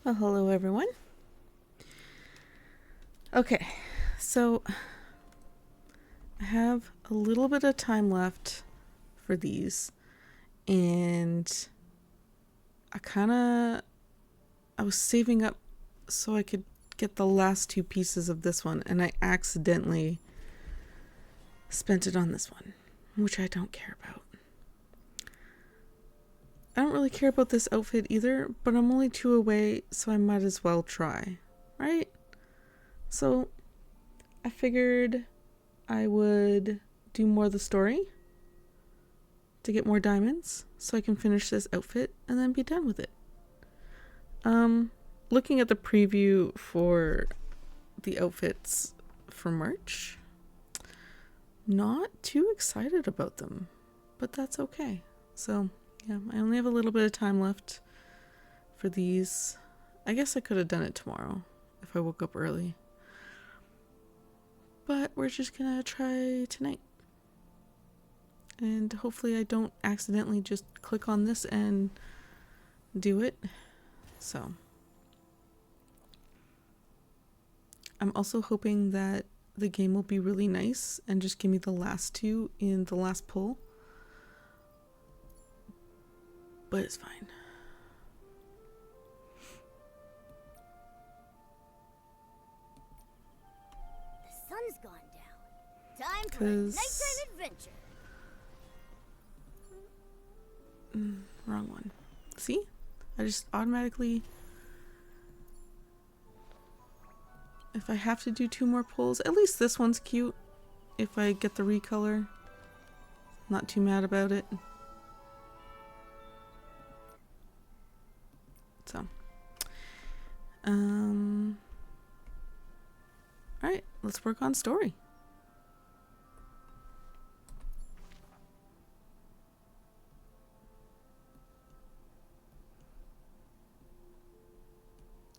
Well, hello everyone. Okay, so I have a little bit of time left for these, and I was saving up so I could get the last two pieces of this one, and I accidentally spent it on this one, which I don't care about. I don't really care about this outfit either, but I'm only 2 away, so I might as well try, right? So I figured I would do more of the story to get more diamonds so I can finish this outfit and then be done with it. Looking at the preview for the outfits for March, not too excited about them, but that's okay. So yeah, I only have a little bit of time left for these. I guess I could have done it tomorrow if I woke up early, but we're just gonna try tonight. And hopefully I don't accidentally just click on this and do it. So I'm also hoping that the game will be really nice and just give me the last two in the last pull. But it's fine. The sun's gone down. Time for a nighttime adventure. Wrong one. See? I just automatically... If I have to do 2 more pulls, at least this one's cute. If I get the recolor. Not too mad about it. So. Alright, let's work on story.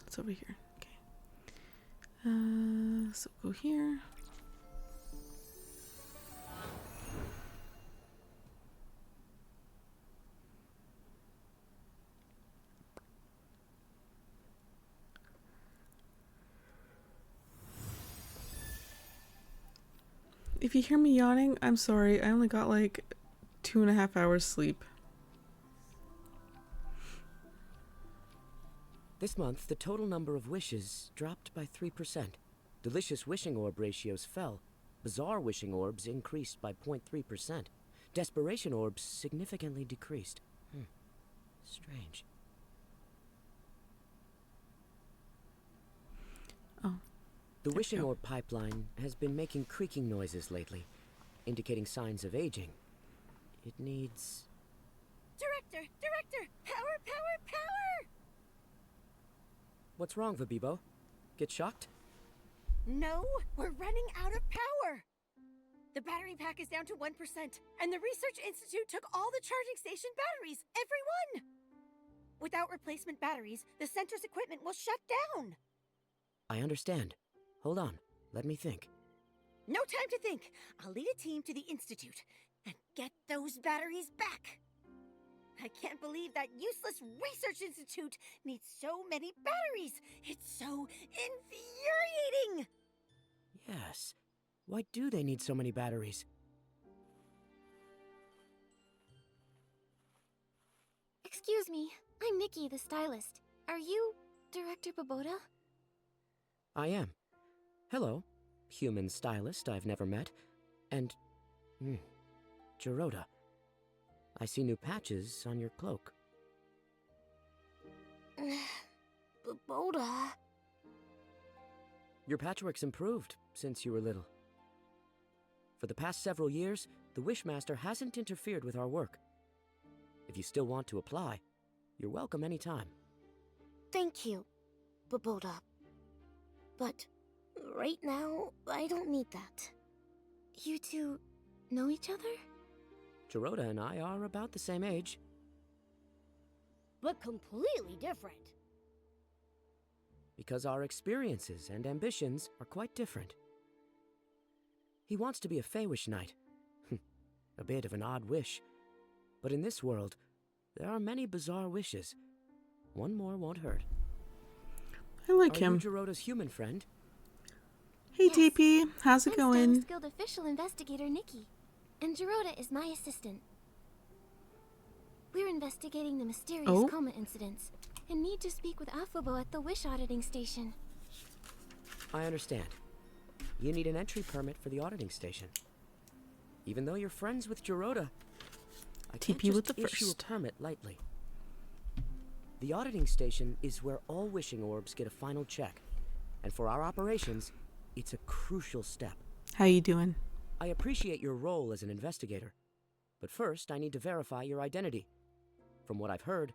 It's over here. So go here. If you hear me yawning, I'm sorry. I only got like 2.5 hours sleep. This month, the total number of wishes dropped by 3%. Delicious wishing orb ratios fell. Bizarre wishing orbs increased by 0.3%. Desperation orbs significantly decreased. Strange. Oh. The wishing orb pipeline has been making creaking noises lately, indicating signs of aging. It needs... Director! Power! What's wrong, Vabibo? Get shocked? No, we're running out of power. The battery pack is down to 1%, and the Research Institute took all the charging station batteries, every one. Without replacement batteries, the center's equipment will shut down. I understand. Hold on. Let me think. No time to think. I'll lead a team to the Institute and get those batteries back. I can't believe that useless Research Institute needs so many batteries. It's so infuriating. Yes. Why do they need so many batteries? Excuse me, I'm Nikki, the stylist. Are you Director Boboda? I am. Hello, human stylist I've never met. And... Jirota. I see new patches on your cloak. Boboda... Your patchwork's improved since you were little. For the past several years, the Wishmaster hasn't interfered with our work. If you still want to apply, you're welcome anytime. Thank you, Boboda. But right now, I don't need that. You two know each other? Jirota and I are about the same age. But completely different. Because our experiences and ambitions are quite different. He wants to be a Feywish knight. A bit of an odd wish. But in this world, there are many bizarre wishes. One more won't hurt. I like Are him. you Geroda's human friend? Hey, Yes. TP. How's it I'm going? Stylus Guild official investigator Nikki, and Geroda is my assistant. We're investigating the mysterious Oh. coma incidents and need to speak with Afubo at the wish auditing station. I understand. You need an entry permit for the auditing station. Even though you're friends with Geroda, I can't TP just with the issue first. a permit lightly. The auditing station is where all wishing orbs get a final check, and for our operations, it's a crucial step. How you doing? I appreciate your role as an investigator, but first I need to verify your identity. From what I've heard,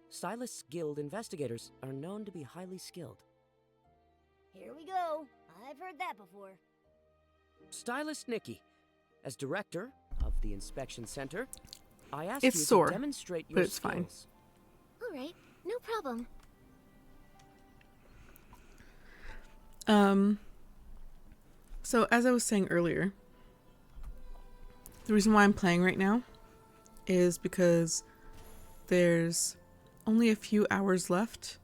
Stylus Guild investigators are known to be highly skilled. Here we go. I've heard that before. Stylist Nikki, as director of the inspection center, I ask It's you sore, to demonstrate your but it's fine. skills. All right, no problem. So as I was saying earlier, the reason why I'm playing right now is because there's only a few hours left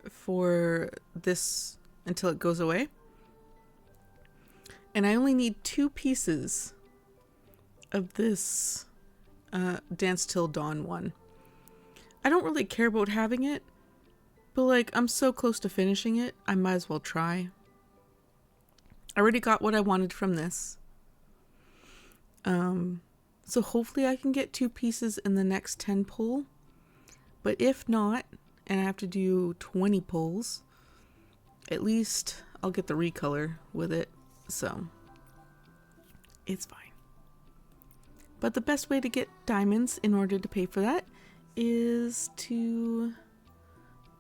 for this until it goes away. And I only need 2 pieces of this Dance Till Dawn one. I don't really care about having it, but like I'm so close to finishing it, I might as well try. I already got what I wanted from this. So hopefully I can get 2 pieces in the next 10 pull. But if not, and I have to do 20 pulls, at least I'll get the recolor with it. So it's fine. But the best way to get diamonds in order to pay for that is to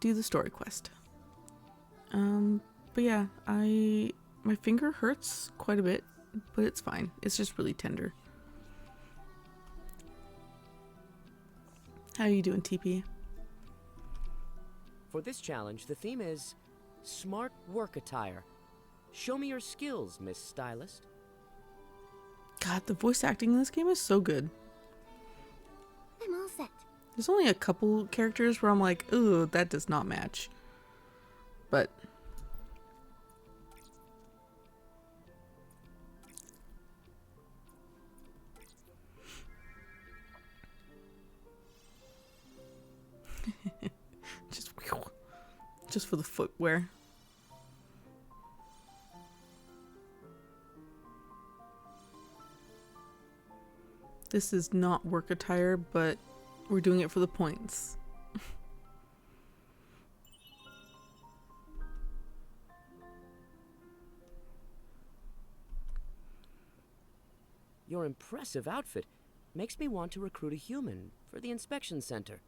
do the story quest. But yeah, my finger hurts quite a bit, but it's fine. It's just really tender. How are you doing, TP? For this challenge, the theme is Smart Work Attire. Show me your skills, Miss Stylist. God, the voice acting in this game is so good. I'm all set. There's only a couple characters where I'm like, ooh, that does not match. But just for the footwear. This is not work attire, but we're doing it for the points. Your impressive outfit makes me want to recruit a human for the inspection center.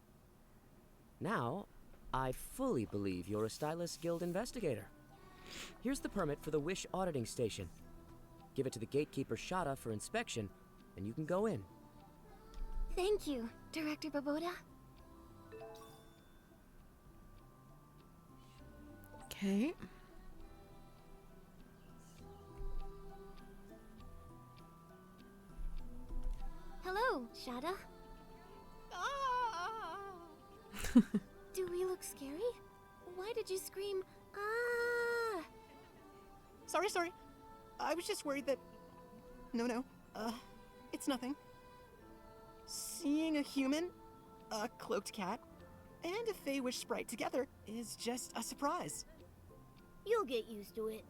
Now, I fully believe you're a Stylus Guild investigator. Here's the permit for the Wish auditing station. Give it to the gatekeeper Shada for inspection, and you can go in. Thank you, Director Baboda. Okay. Hello, Shada. Do we look scary? Why did you scream, ah? Sorry. I was just worried that... No. It's nothing. Seeing a human, a cloaked cat, and a Fey Wish sprite together is just a surprise. You'll get used to it.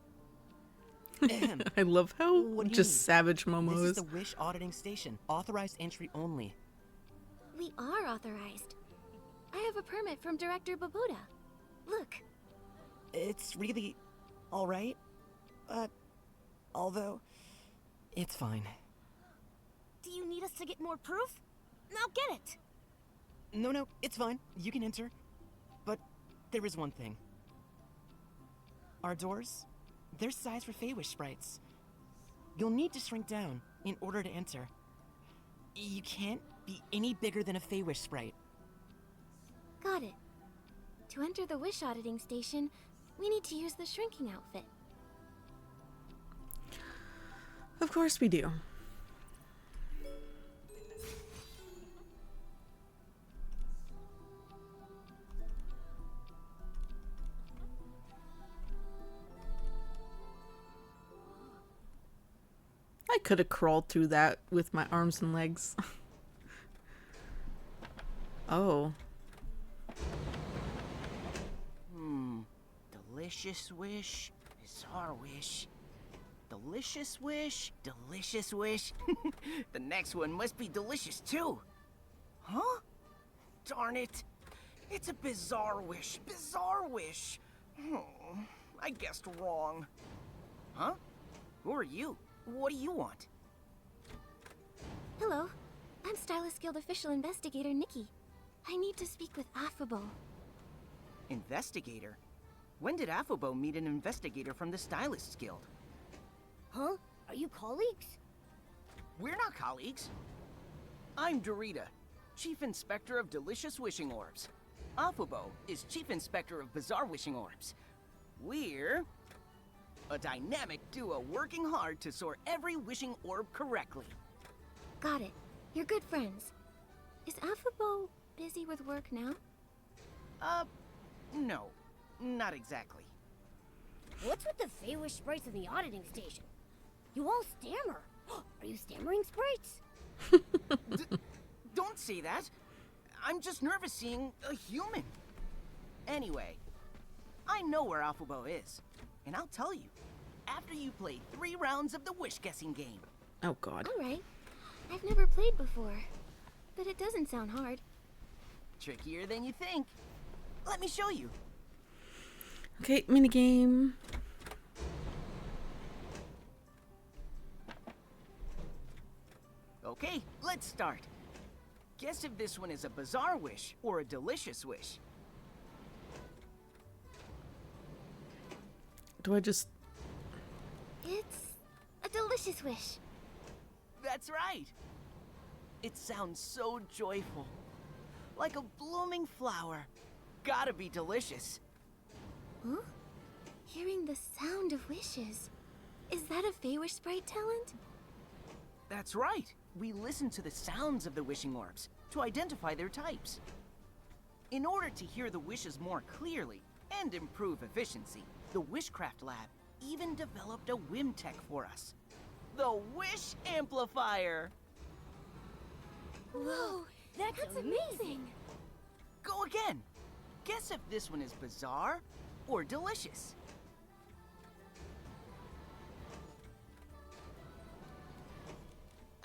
Ahem. I love how What do you just need? savage Momo This is. is the Wish auditing station. Authorized entry only. We are authorized. I have a permit from Director Baboda. Look, It's really... alright. Although... it's fine. Do you need us to get more proof? Now get it! No, it's fine. You can enter. But there is one thing. Our doors, they're sized for Fey Wish sprites. You'll need to shrink down in order to enter. You can't be any bigger than a Fey Wish sprite. got it. To enter the wish auditing station, we need to use the shrinking outfit. Of course we do. could have crawled through that with my arms and legs. Oh. Delicious wish, bizarre wish. Delicious wish, delicious wish. The next one must be delicious too. Huh? Darn it. It's a bizarre wish, bizarre wish. Oh, I guessed wrong. Huh? Who are you? What do you want? Hello. I'm Stylist Guild official investigator Nikki. I need to speak with Affable. Investigator? When did Affobo meet an investigator from the Stylists Guild? Huh? Are you colleagues? We're not colleagues. I'm Dorita, Chief Inspector of Delicious Wishing Orbs. Affobo is Chief Inspector of Bizarre Wishing Orbs. We're a dynamic duo working hard to sort every wishing orb correctly. Got it. You're good friends. Is Affable busy with work now? No. Not exactly. What's with the Feywish sprites in the auditing station? You all stammer. Are you stammering sprites? Don't say that. I'm just nervous seeing a human. Anyway, I know where Affobo is, and I'll tell you after you play 3 rounds of the wish guessing game. Oh god. All right. I've never played before, but it doesn't sound hard. Trickier than you think. Let me show you. Okay, minigame. Okay, let's start. Guess if this one is a bizarre wish or a delicious wish. Do I just... It's a delicious wish. That's right. It sounds so joyful. Like a blooming flower. Gotta be delicious. Huh? Hearing the sound of wishes. Is that a Feywish sprite talent? That's right. We listen to the sounds of the wishing orbs to identify their types. In order to hear the wishes more clearly and improve efficiency, the Wishcraft Lab even developed a whim tech for us. The Wish Amplifier! Whoa, that's amazing. Go again! Guess if this one is bizarre or delicious.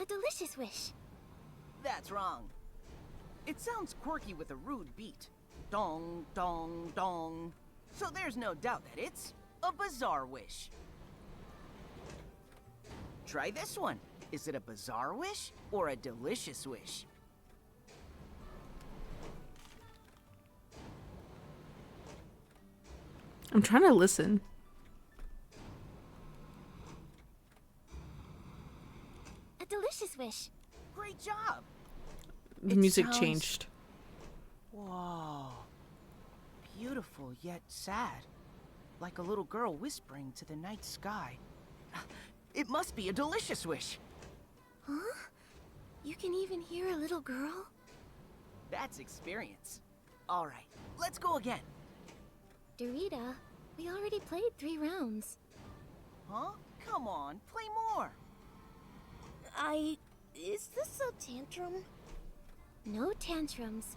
A delicious wish. That's wrong. It sounds quirky with a rude beat. Dong, dong, dong. So there's no doubt that it's a bizarre wish. Try this one. Is it a bizarre wish or a delicious wish? I'm trying to listen. A delicious wish. Great job! The It music sounds- changed. Whoa. Beautiful yet sad. Like a little girl whispering to the night sky. It must be a delicious wish. Huh? You can even hear a little girl? That's experience. All right, let's go again. Dorita, we already played 3 rounds. Huh? Come on, play more. Is this a tantrum? No tantrums.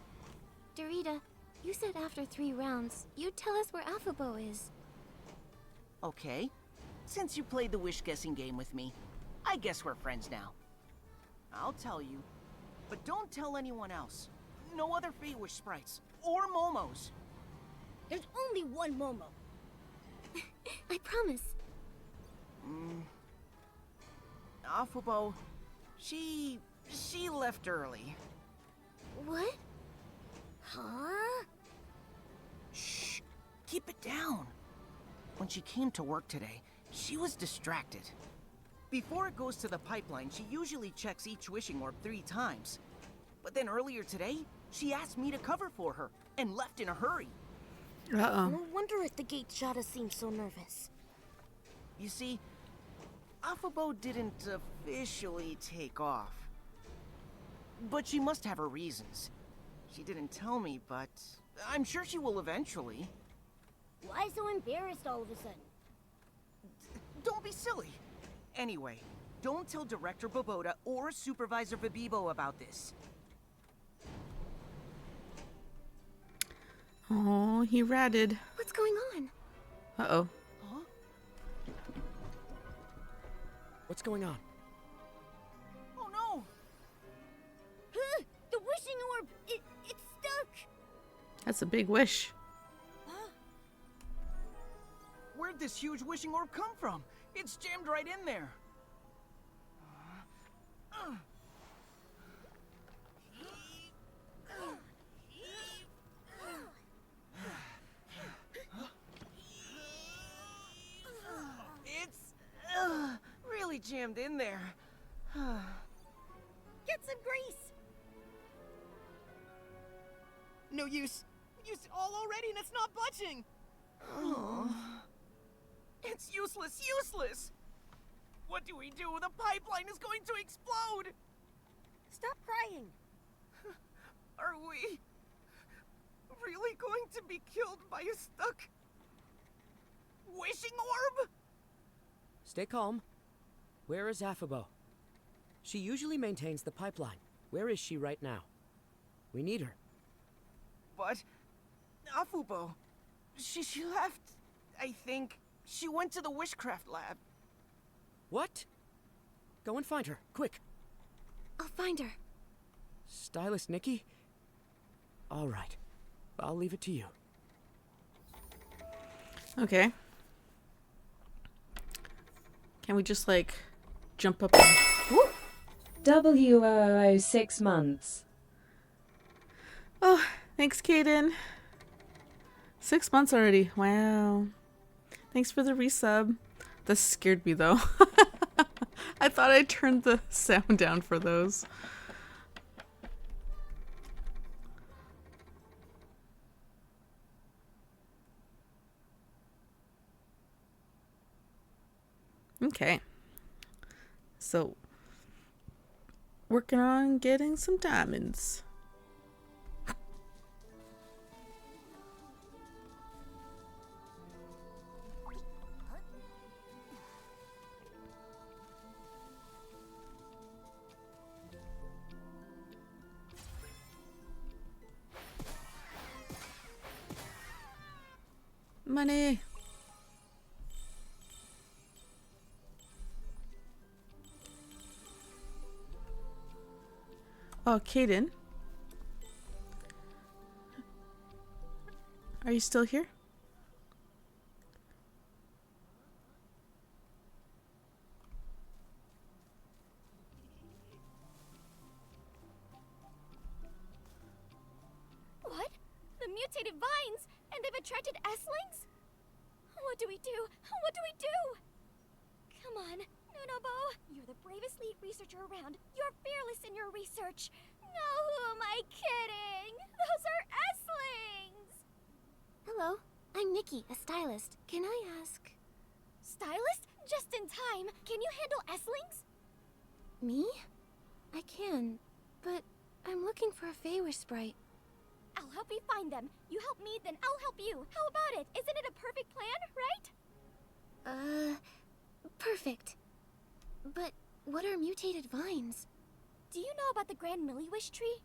Dorita, you said after 3 rounds, you'd tell us where Affabo is. Okay. Since you played the wish guessing game with me, I guess we're friends now. I'll tell you, but don't tell anyone else. No other Feywish sprites or Momos. There's only one Momo. I promise. Affobo, she left early. What? Huh? Shh, keep it down. When she came to work today, she was distracted. Before it goes to the pipeline, she usually checks each wishing orb 3 times. But then earlier today, she asked me to cover for her and left in a hurry. Uh-oh. No wonder if the gate shot us seemed so nervous. You see, Affabo didn't officially take off. But she must have her reasons. She didn't tell me, but I'm sure she will eventually. Why so embarrassed all of a sudden? Don't be silly. Anyway, Don't tell Director Boboda or Supervisor Bibibo about this. Oh, he ratted. What's going on? Uh-oh. Huh? What's going on? Oh no! The wishing orb! It's stuck! That's a big wish. Where'd this huge wishing orb come from? It's jammed right in there. It's really jammed in there. Get some grease! No use. Used it all already and it's not budging. It's useless, useless! What do we do? The pipeline is going to explode! Stop crying! Are we really going to be killed by a stuck wishing orb? Stay calm. Where is Afabo? She usually maintains the pipeline. Where is she right now? We need her. But Afubo, she left. I think she went to the wishcraft lab. What? Go and find her, quick. I'll find her. Stylist Nikki? All right. I'll leave it to you. Okay. Can we just, like, jump up and... Woo! WOO 6 months. Oh, thanks, Kaden. 6 months already. Wow. Thanks for the resub. That scared me, though. I thought I turned the sound down for those. Okay. So, working on getting some diamonds. Money. Oh, Kaden. Are you still here? What? The mutated vines? And they've attracted S-lings? What do we do? What do we do? Come on, Nunobo. You're the bravest lead researcher around. You're fearless in your research. No, who am I kidding? Those are S-lings! Hello, I'm Nikki, a stylist. Can I ask... Stylist? Just in time. Can you handle S-lings? Me? I can, but I'm looking for a Feywish sprite. I'll help you find them. You help me, then I'll help you. How about it? Isn't it a perfect plan, right? Perfect. But what are mutated vines? Do you know about the Grand Milliwish tree?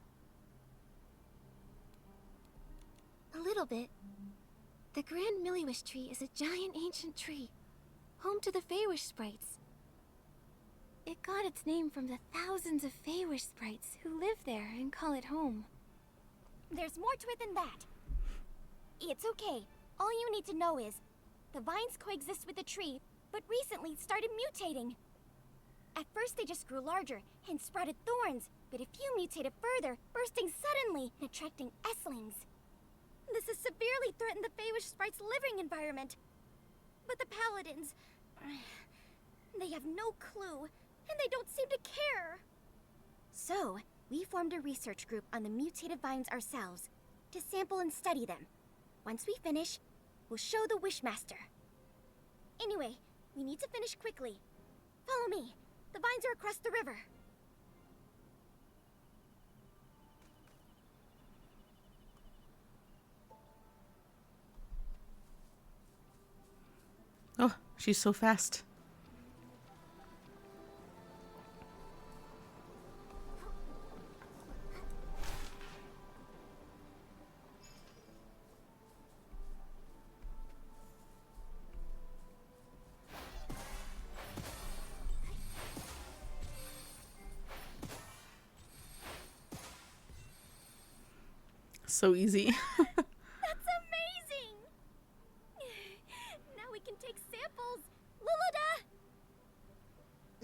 A little bit. The Grand Milliwish tree is a giant ancient tree, home to the Feywish sprites. It got its name from the thousands of Feywish sprites who live there and call it home. There's more to it than that. It's okay. All you need to know is, the vines coexist with the tree, but recently started mutating. At first they just grew larger and sprouted thorns, but a few mutated further, bursting suddenly and attracting S-lings. This has severely threatened the Feywish sprite's living environment. But the paladins, they have no clue, and they don't seem to care. So, we formed a research group on the mutated vines ourselves, to sample and study them. Once we finish, we'll show the Wishmaster. Anyway, we need to finish quickly. Follow me. The vines are across the river. Oh, she's so fast. So easy. That's amazing! Now we can take samples. Luluda!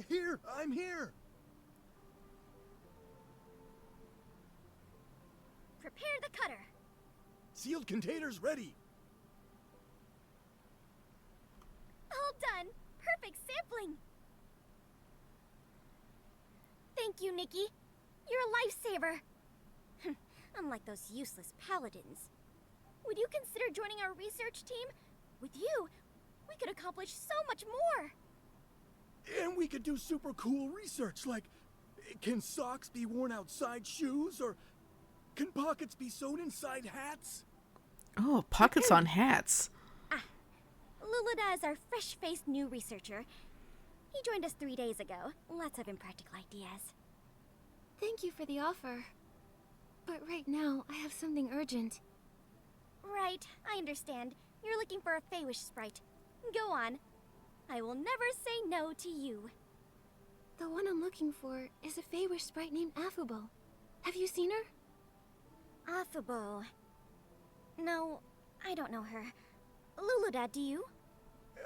Here, I'm here. Prepare the cutter. Sealed containers ready. All done. Perfect sampling. Thank you, Nikki. You're a lifesaver. Unlike those useless paladins. Would you consider joining our research team? With you, we could accomplish so much more. And we could do super cool research, like, can socks be worn outside shoes, or can pockets be sewed inside hats? Oh, pockets on hats. Luluda is our fresh-faced new researcher. He joined us 3 days ago. Lots of impractical ideas. Thank you for the offer. But right now, I have something urgent. Right, I understand. You're looking for a Feywish sprite. Go on. I will never say no to you. The one I'm looking for is a Feywish sprite named Affable. Have you seen her? Affable. No, I don't know her. Luluda, do you?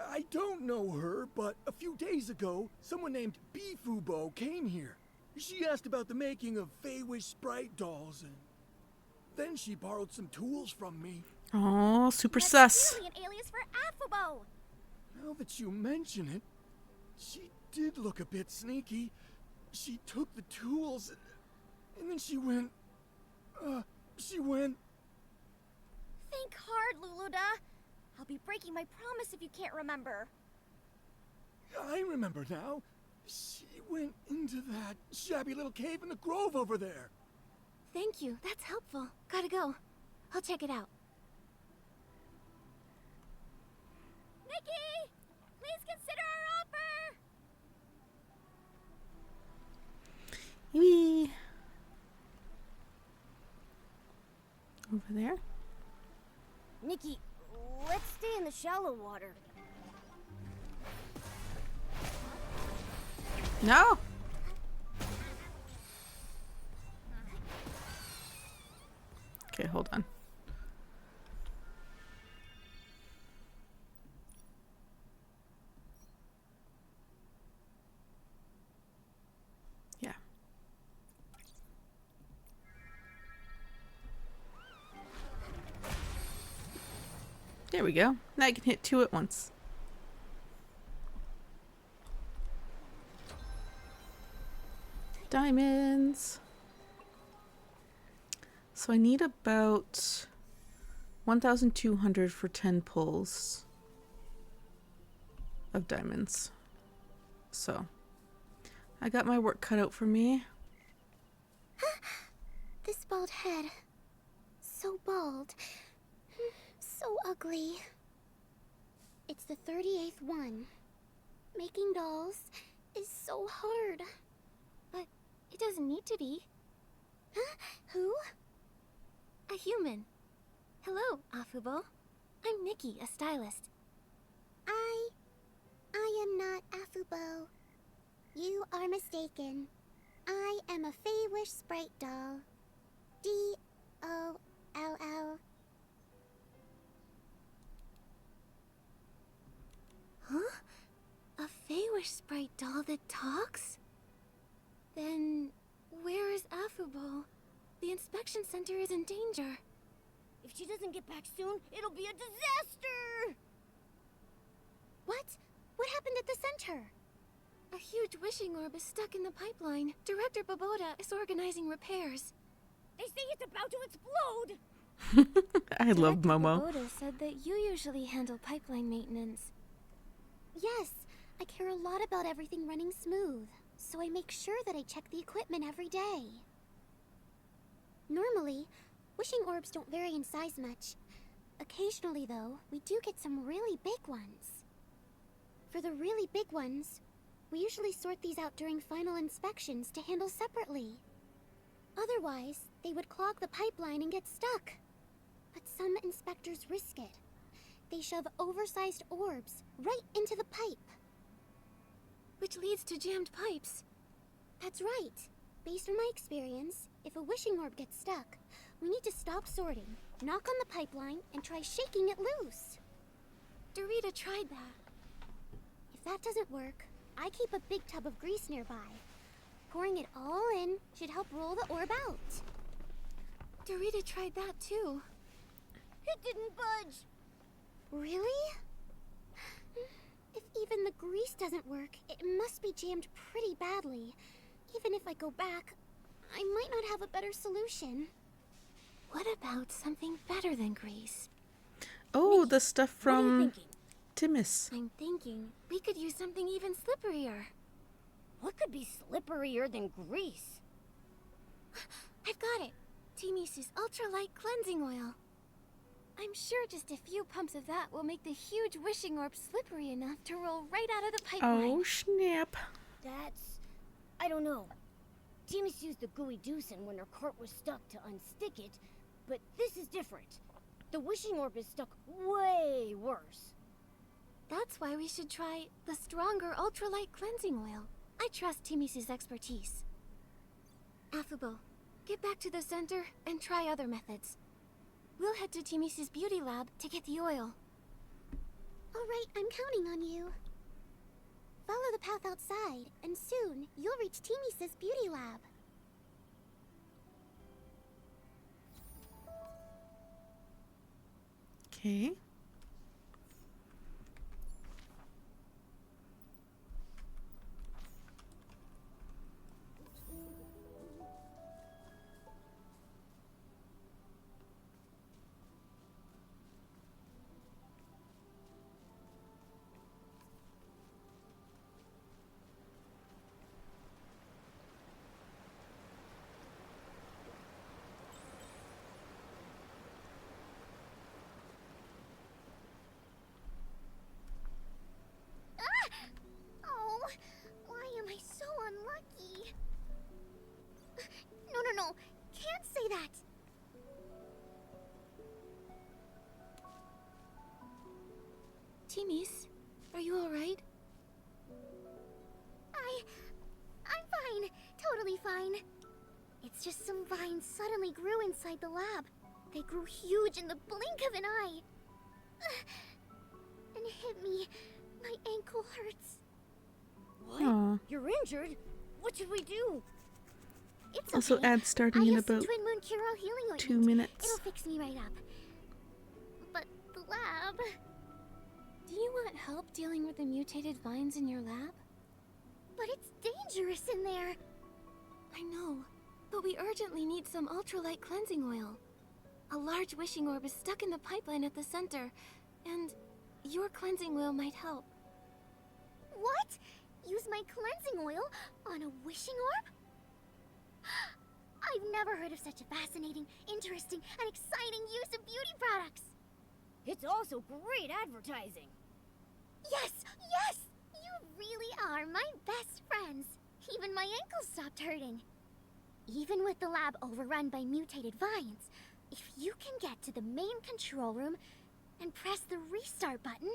I don't know her, but a few days ago, someone named Beefubo came here. She asked about the making of Feywish sprite dolls, and then she borrowed some tools from me. Oh, super That's sus. really an alias for Affable. Now that you mention it, she did look a bit sneaky. She took the tools, and then she went... Think hard, Luluda. I'll be breaking my promise if you can't remember. I remember now. She went into that shabby little cave in the grove over there. Thank you, that's helpful. Gotta go. I'll check it out. Nikki! Please consider our offer! Wee. Over there. Nikki, let's stay in the shallow water. No. Okay, hold on. Yeah. There we go. Now I can hit 2 at once. Diamonds. So I need about 1,200 for 10 pulls of diamonds. So I got my work cut out for me. This bald head. So bald. So ugly. It's the 38th one. Making dolls is so hard. But it doesn't need to be. Huh? Who? A human. Hello, Affable. I'm Nikki, a stylist. I am not Affable. You are mistaken. I am a Feywish sprite doll. D-O-L-L. Huh? A Feywish sprite doll that talks? Then, where is Affable? The inspection center is in danger. If she doesn't get back soon, it'll be a disaster! What? What happened at the center? A huge wishing orb is stuck in the pipeline. Director Baboda is organizing repairs. They say it's about to explode! I love Momo. Baboda said that you usually handle pipeline maintenance. Yes, I care a lot about everything running smooth, so I make sure that I check the equipment every day. Normally, wishing orbs don't vary in size much. Occasionally, though, we do get some really big ones. For the really big ones, we usually sort these out during final inspections to handle separately. Otherwise, they would clog the pipeline and get stuck. But some inspectors risk it. They shove oversized orbs right into the pipe. Which leads to jammed pipes. That's right. Based on my experience, if a wishing orb gets stuck, We need to stop sorting, knock on the pipeline, and try shaking it loose. Dorita tried that. If that doesn't work, I keep a big tub of grease nearby. Pouring it all in should help roll the orb out. Dorita tried that too. It didn't budge. Really? If even the grease doesn't work, it must be jammed pretty badly. Even if I go back, I might not have a better solution. What about something better than grease? Oh, the stuff What are you from thinking? Timus. I'm thinking we could use something even slipperier. What could be slipperier than grease? I've got it. Timi's ultralight cleansing oil. I'm sure just a few pumps of that will make the huge wishing orb slippery enough to roll right out of the pipeline. Oh, snap. That's... I don't know. Timus used the gooey deucin when her cart was stuck to unstick it, but this is different. The wishing orb is stuck way worse. That's why we should try the stronger ultralight cleansing oil. I trust Timi's expertise. Affable, get back to the center and try other methods. We'll head to Timi's beauty lab to get the oil. All right, I'm counting on you. Follow the path outside, and soon you'll reach Timi's beauty lab. Okay. Oh, why am I so unlucky? No. Can't say that. Timis, are you all right? I'm fine. Totally fine. It's just some vines suddenly grew inside the lab. They grew huge in the blink of an eye. And hit me. My ankle hurts. What? Aw. You're injured? What should we do? It's Also, okay. ad starting in I have some about Twin Moon Cure-All healing ointment. 2 minutes. It'll fix me right up. But the lab... Do you want help dealing with the mutated vines in your lab? But it's dangerous in there. I know, but we urgently need some ultralight cleansing oil. A large wishing orb is stuck in the pipeline at the center, and your cleansing oil might help. What? Use my cleansing oil on a wishing orb? I've never heard of such a fascinating, interesting, and exciting use of beauty products. It's also great advertising. Yes! You really are my best friends. Even my ankles stopped hurting. Even with the lab overrun by mutated vines, if you can get to the main control room and press the restart button,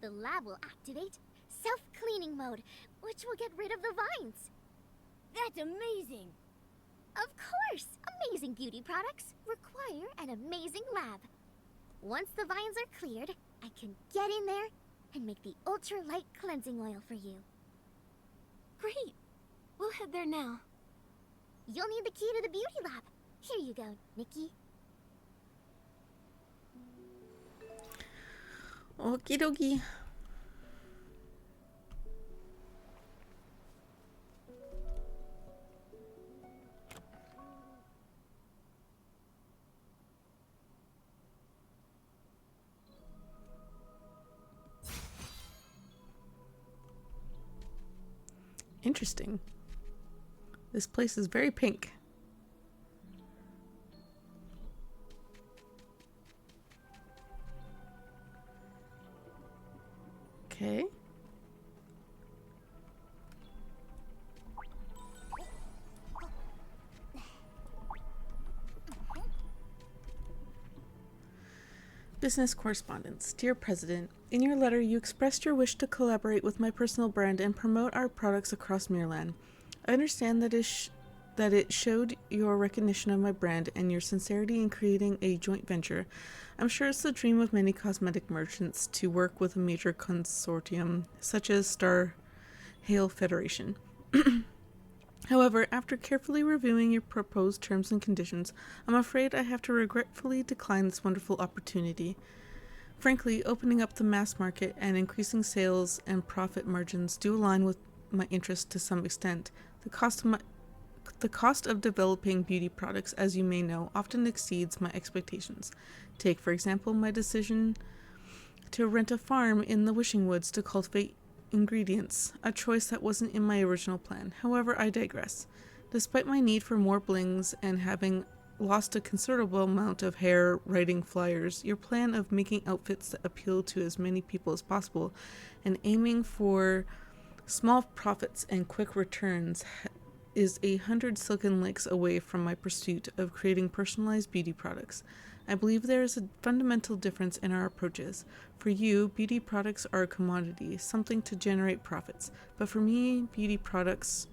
the lab will activate self-cleaning mode, which will get rid of the vines. That's amazing. Of course! Amazing beauty products require an amazing lab. Once the vines are cleared, I can get in there and make the ultra-light cleansing oil for you. Great! We'll head there now. You'll need the key to the beauty lab. Here you go, Nikki. Okie dokie. Interesting. This place is very pink. Okay. Business correspondence. Dear President, in your letter you expressed your wish to collaborate with my personal brand and promote our products across Mirland. I understand that that it showed your recognition of my brand and your sincerity in creating a joint venture. I'm sure it's the dream of many cosmetic merchants to work with a major consortium such as Star Hail Federation. However, after carefully reviewing your proposed terms and conditions, I'm afraid I have to regretfully decline this wonderful opportunity. Frankly, opening up the mass market and increasing sales and profit margins do align with my interest to some extent. The cost of developing beauty products, as you may know, often exceeds my expectations. Take, for example, my decision to rent a farm in the Wishing Woods to cultivate ingredients, a choice that wasn't in my original plan. However, I digress. Despite my need for more blings and having lost a considerable amount of hair writing flyers, your plan of making outfits that appeal to as many people as possible and aiming for small profits and quick returns is 100 silken licks away from my pursuit of creating personalized beauty products. I believe there is a fundamental difference in our approaches. For you, beauty products are a commodity, something to generate profits. But for me, beauty products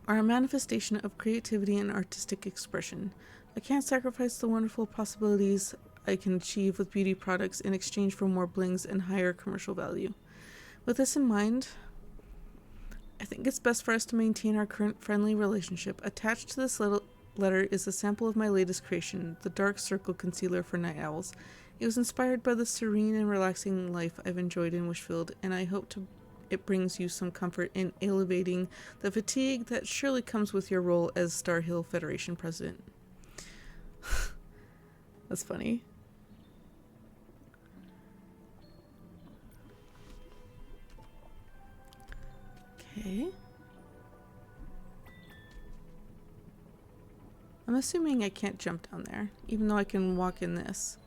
are a manifestation of creativity and artistic expression. I can't sacrifice the wonderful possibilities I can achieve with beauty products in exchange for more blings and higher commercial value. With this in mind, I think it's best for us to maintain our current friendly relationship. Attached to this little letter is a sample of my latest creation, the Dark Circle Concealer for Night Owls. It was inspired by the serene and relaxing life I've enjoyed in Wishfield, and I hope it brings you some comfort in alleviating the fatigue that surely comes with your role as Star Hill Federation president. That's funny. Okay. I'm assuming I can't jump down there, even though I can walk in this.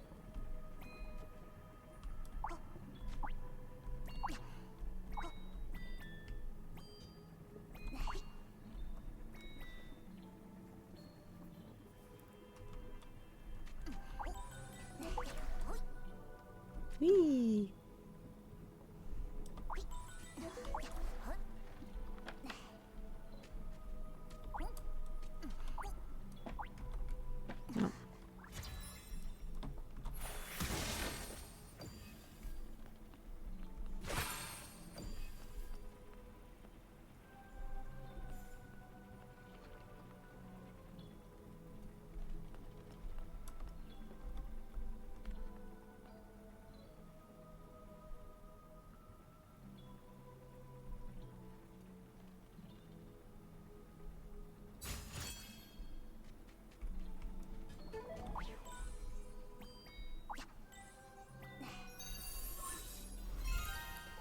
Whee! No.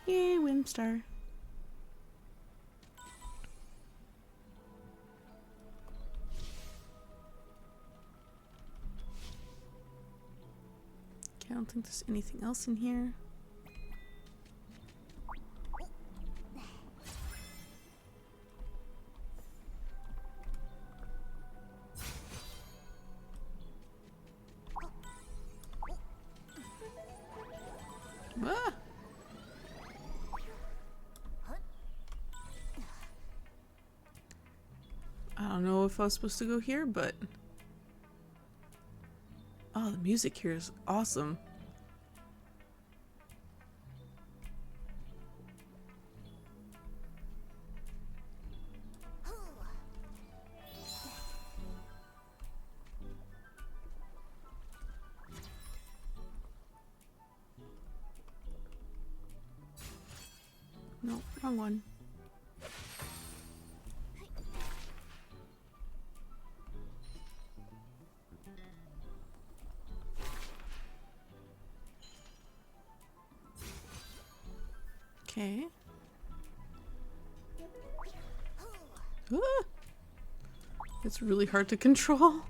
Yay, Whimstar. Okay, I don't think there's anything else in here. Ah! I don't know if I was supposed to go here, but... Oh, the music here is awesome. No, wrong one. Okay. Ah! It's really hard to control.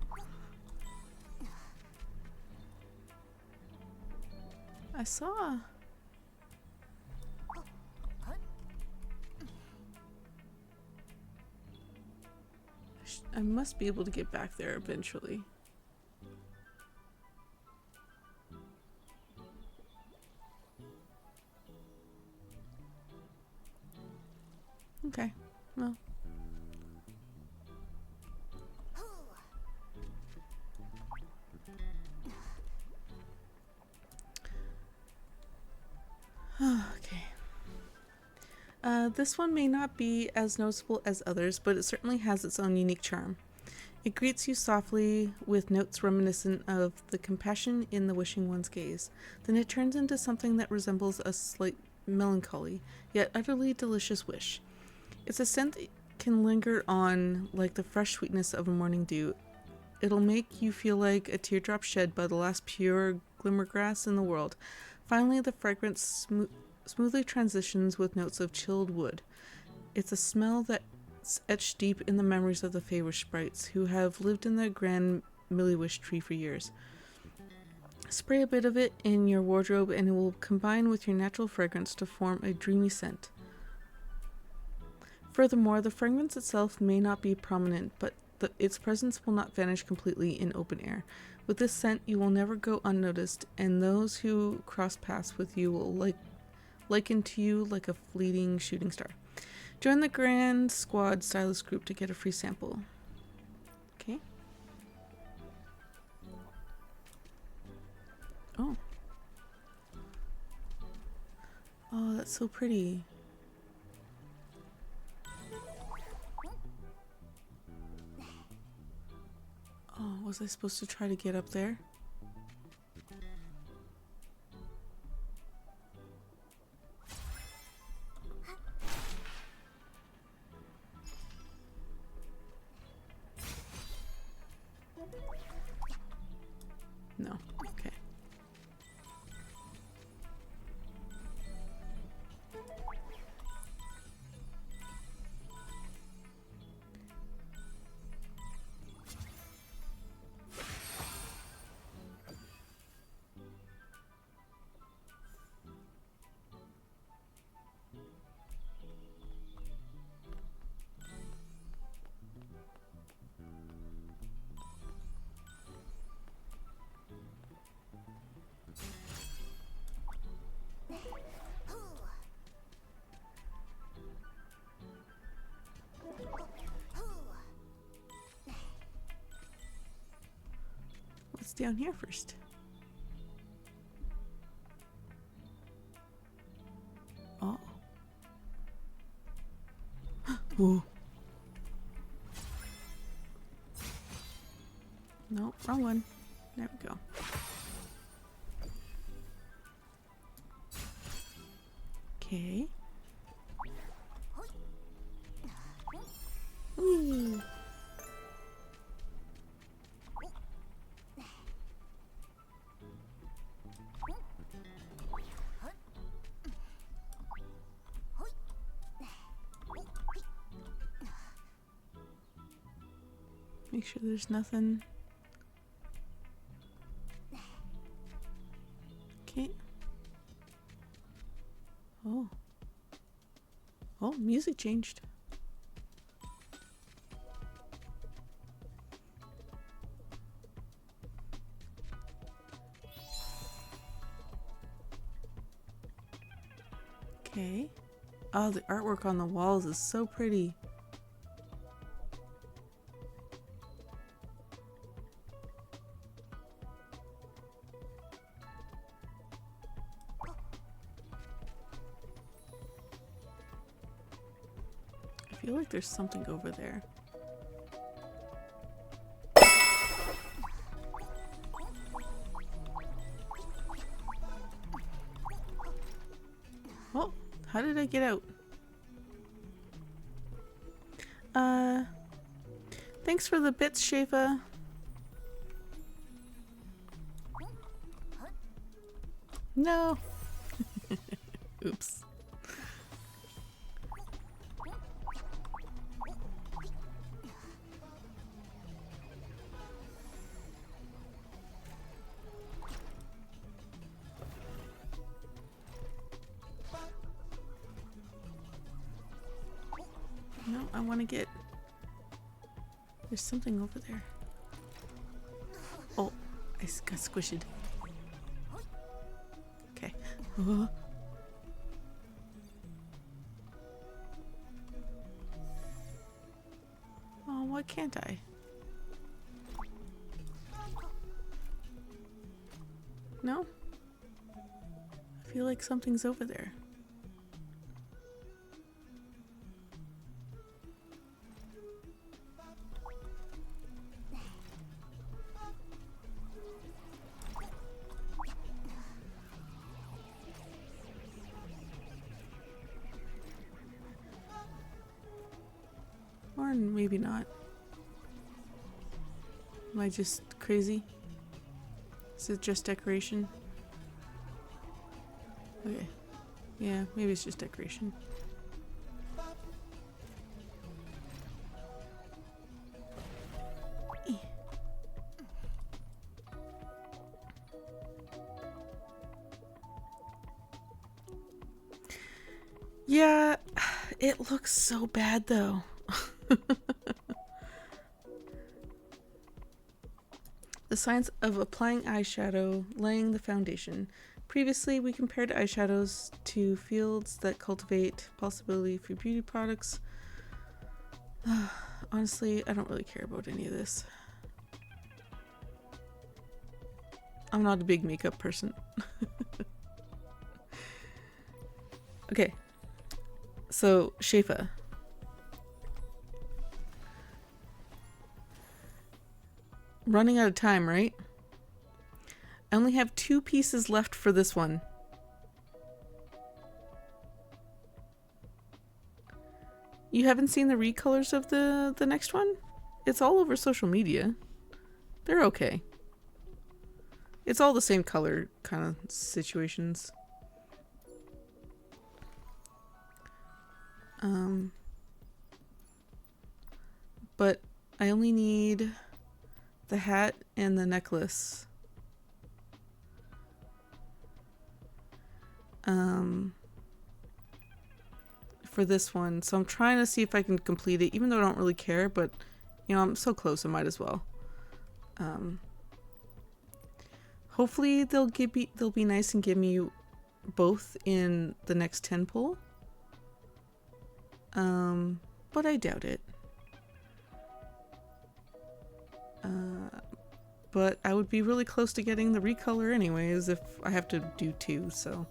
I saw. I must be able to get back there eventually. Okay, well. This one may not be as noticeable as others, but it certainly has its own unique charm. It greets you softly with notes reminiscent of the compassion in the wishing one's gaze. Then it turns into something that resembles a slight melancholy, yet utterly delicious wish. It's a scent that can linger on like the fresh sweetness of a morning dew. It'll make you feel like a teardrop shed by the last pure glimmergrass in the world. Finally, the fragrance smoothly transitions with notes of chilled wood. It's a smell that's etched deep in the memories of the Feywish sprites who have lived in the Grand Milliwish tree for years. Spray a bit of it in your wardrobe and it will combine with your natural fragrance to form a dreamy scent. Furthermore, the fragrance itself may not be prominent, but its presence will not vanish completely in open air. With this scent, you will never go unnoticed, and those who cross paths with you will liken to you like a fleeting shooting star. Join the Grand Squad Stylist group to get a free sample. Okay. Oh. Oh, that's so pretty. Oh, was I supposed to try to get up there? No. Okay. What's down here first? Oh. Whoa. No, wrong one. There we go. Okay. Ooh. Make sure there's nothing. Okay. Oh. Oh, music changed. Okay. Oh, the artwork on the walls is so pretty. I feel like there's something over there. Oh, how did I get out? Thanks for the bits, Shafa. No. Oops. No, I want to get... There's something over there. Oh, I got squished. Okay. Oh, why can't I? No? I feel like something's over there. and maybe not. Am I just crazy? Is it just decoration? Okay. Yeah, maybe it's just decoration. Yeah, it looks so bad though. The science of applying eyeshadow, laying the foundation. Previously, we compared eyeshadows to fields that cultivate possibility for beauty products. Honestly, I don't really care about any of this. I'm not a big makeup person. Okay, so Shefa. Running out of time, right? I only have 2 pieces left for this one. You haven't seen the recolors of the next one? It's all over social media. They're okay. It's all the same color kind of situations. But I only need the hat and the necklace. For this one. So I'm trying to see if I can complete it, even though I don't really care, but you know, I'm so close, I might as well. Hopefully they'll be nice and give me both in the next 10 pull. But I doubt it. But I would be really close to getting the recolor anyways if I have to do 2, so.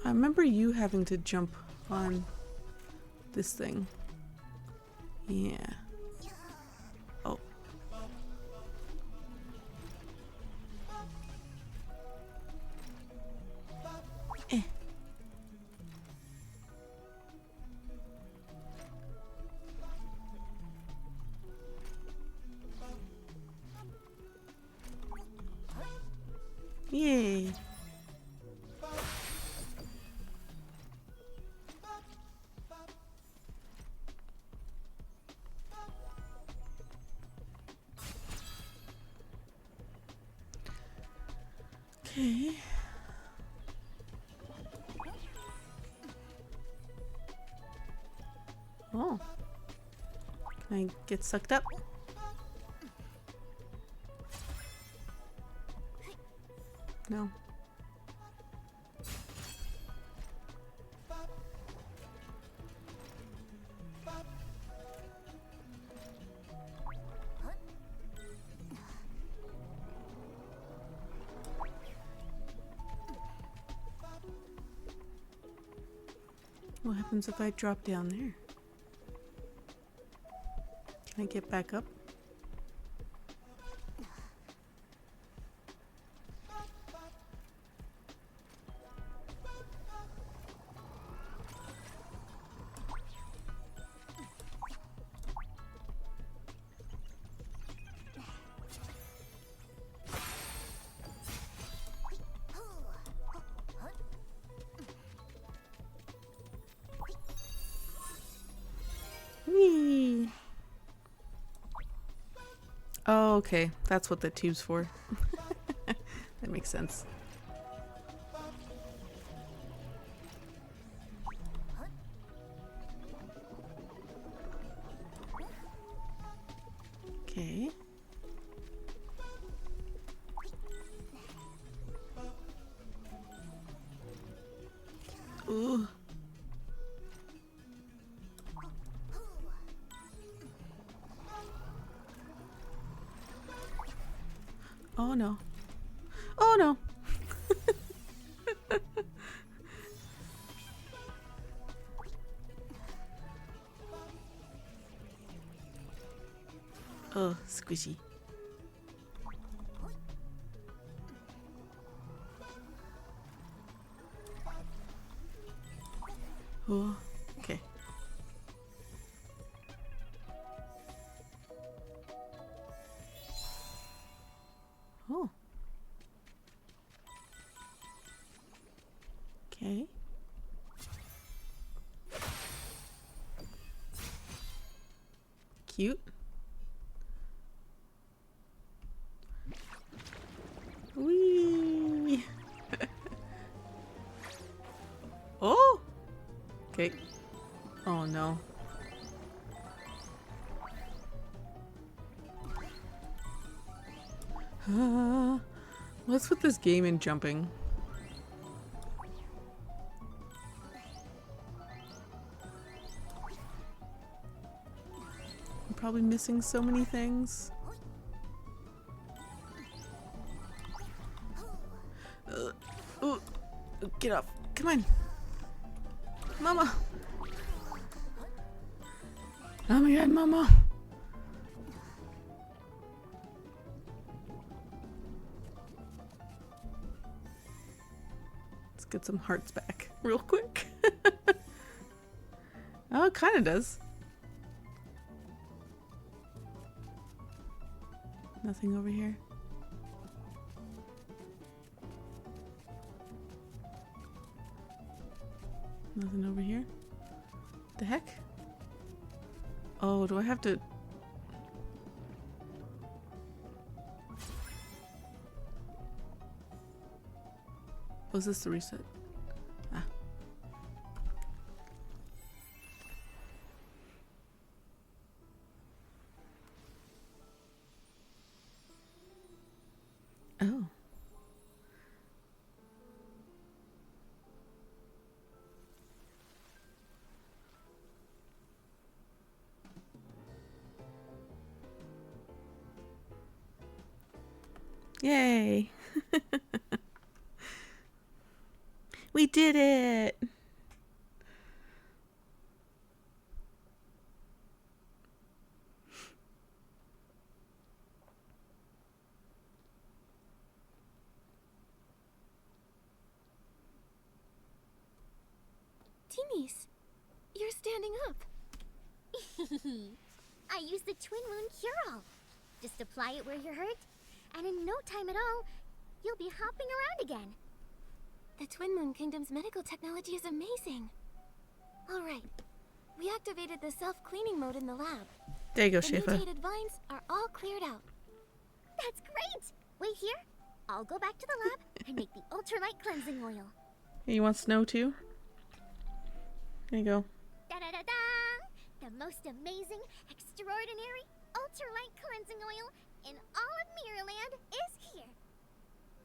I remember you having to jump on this thing. Yeah. Oh. Eh. Yay. Okay. Oh. Can I get sucked up? No. What happens if I drop down there? Can I get back up? Whee! Oh, okay. That's what the tube's for. That makes sense. Okay. Ooh. Oh no. Oh no. Oh, squishy. Oh, okay. Oh. Okay. Cute. Whee! Oh! Okay. Oh no. What's with this game and jumping? I'm probably missing so many things. Ooh, get off. Come on. Mama. Oh my god, Mama. Let's get some hearts back real quick. Oh, it kind of does. Nothing over here. Nothing over here. The heck? Oh, do I have to... Was this the reset? Ah. Oh. Yay! We did it! Teenies, you're standing up. I used the Twin Moon Cure-All. Just apply it where you're hurt, and in no time at all, you'll be hopping around again. The Twin Moon Kingdom's medical technology is amazing. All right, we activated the self-cleaning mode in the lab. There you go, The Shafa. mutated vines are all cleared out. That's great! Wait here. I'll go back to the lab and make the ultralight cleansing oil. Hey, you want snow too? There you go. Da-da-da-da! The most amazing, extraordinary, ultralight cleansing oil in all of Mirrorland is here.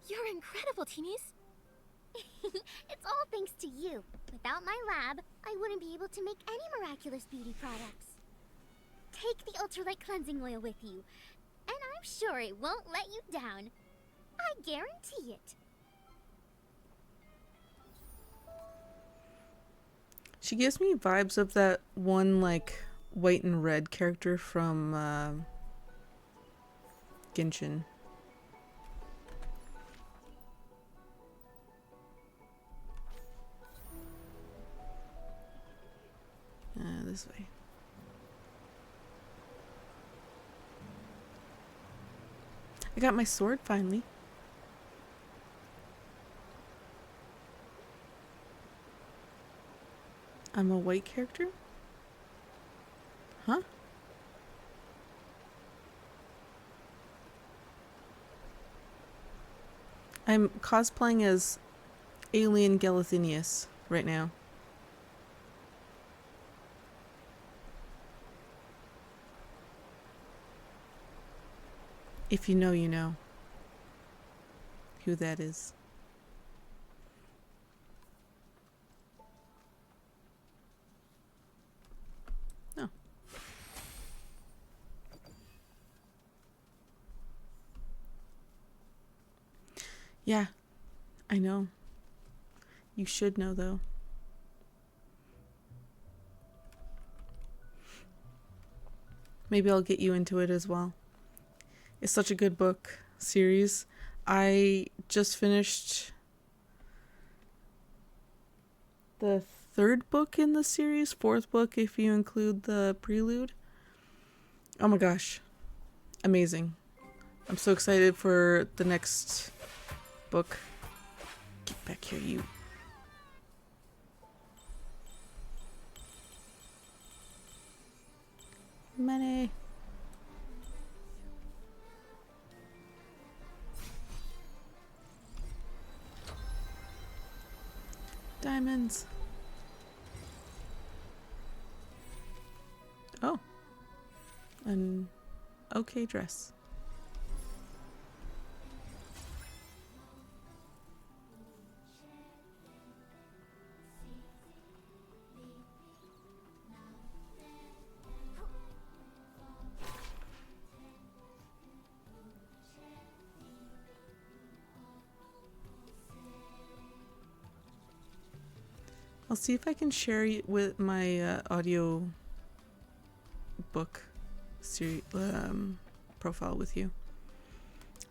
You're incredible, Teenies. It's all thanks to you. Without my lab, I wouldn't be able to make any miraculous beauty products. Take the ultralight cleansing oil with you, and I'm sure it won't let you down. I guarantee it. She gives me vibes of that one, like, white and red character from Genshin. This way. I got my sword finally. I'm a white character? Huh? I'm cosplaying as Alien Galathinius right now. If you know, you know who that is. Oh. Yeah, I know. You should know, though. Maybe I'll get you into it as well. It's such a good book series. I just finished the third book in the series, fourth book if you include the prelude. Oh my gosh. Amazing. I'm so excited for the next book. Get back here, you. Money. Diamonds. Oh. An okay dress. I'll see if I can share with my audio book profile with you,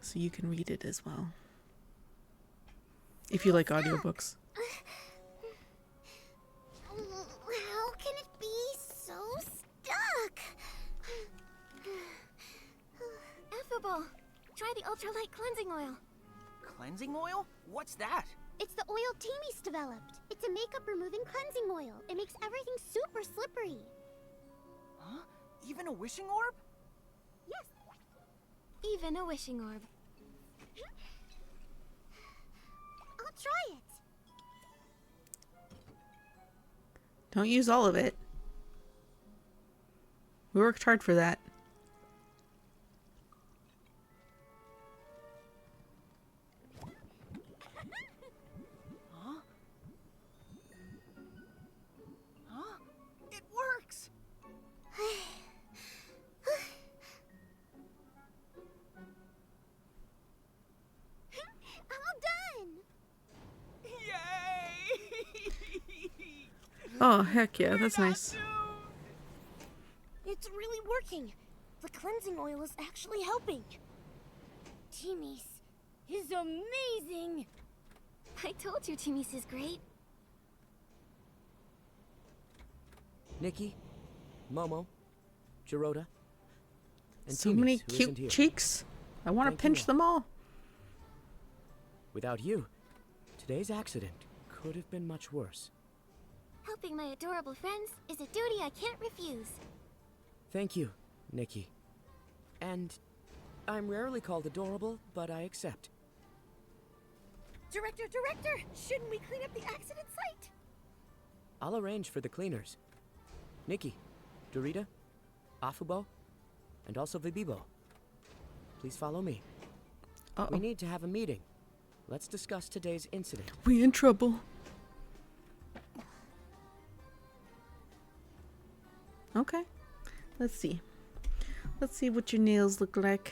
so you can read it as well. If you like audiobooks. How can it be so stuck? Affable, try the ultralight cleansing oil. Cleansing oil? What's that? It's the oil Timmy's developed. It's a makeup removing cleansing oil. It makes everything super slippery. Huh? Even a wishing orb? Yes. Even a wishing orb. I'll try it. Don't use all of it. We worked hard for that. Huh? Huh? It works! All done. Yay! Oh, heck yeah, that's nice. It's really working. The cleansing oil is actually helping. Timmy's is amazing. I told you Timmy's is great. Nikki, Momo, Jirota, and So Timmy's, many who isn't cute here. cheeks. I want to Thank you pinch all. them all. Without you, today's accident could have been much worse. Helping my adorable friends is a duty I can't refuse. Thank you, Nikki. And I'm rarely called adorable, but I accept. Director, shouldn't we clean up the accident site? I'll arrange for the cleaners. Nikki, Dorita, Afubo, and also Vibibo. Please follow me. Uh-oh. We need to have a meeting. Let's discuss today's incident. We in trouble. Okay. Let's see. Let's see what your nails look like.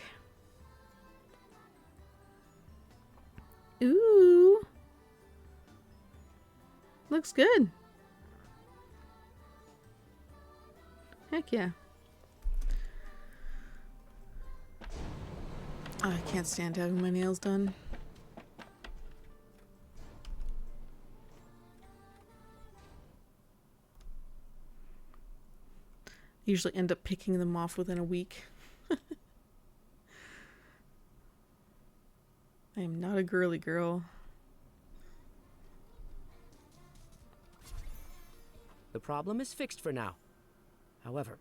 Ooh. Looks good. Heck yeah. Oh, I can't stand having my nails done. Usually end up picking them off within a week. I am not a girly girl. The problem is fixed for now. However,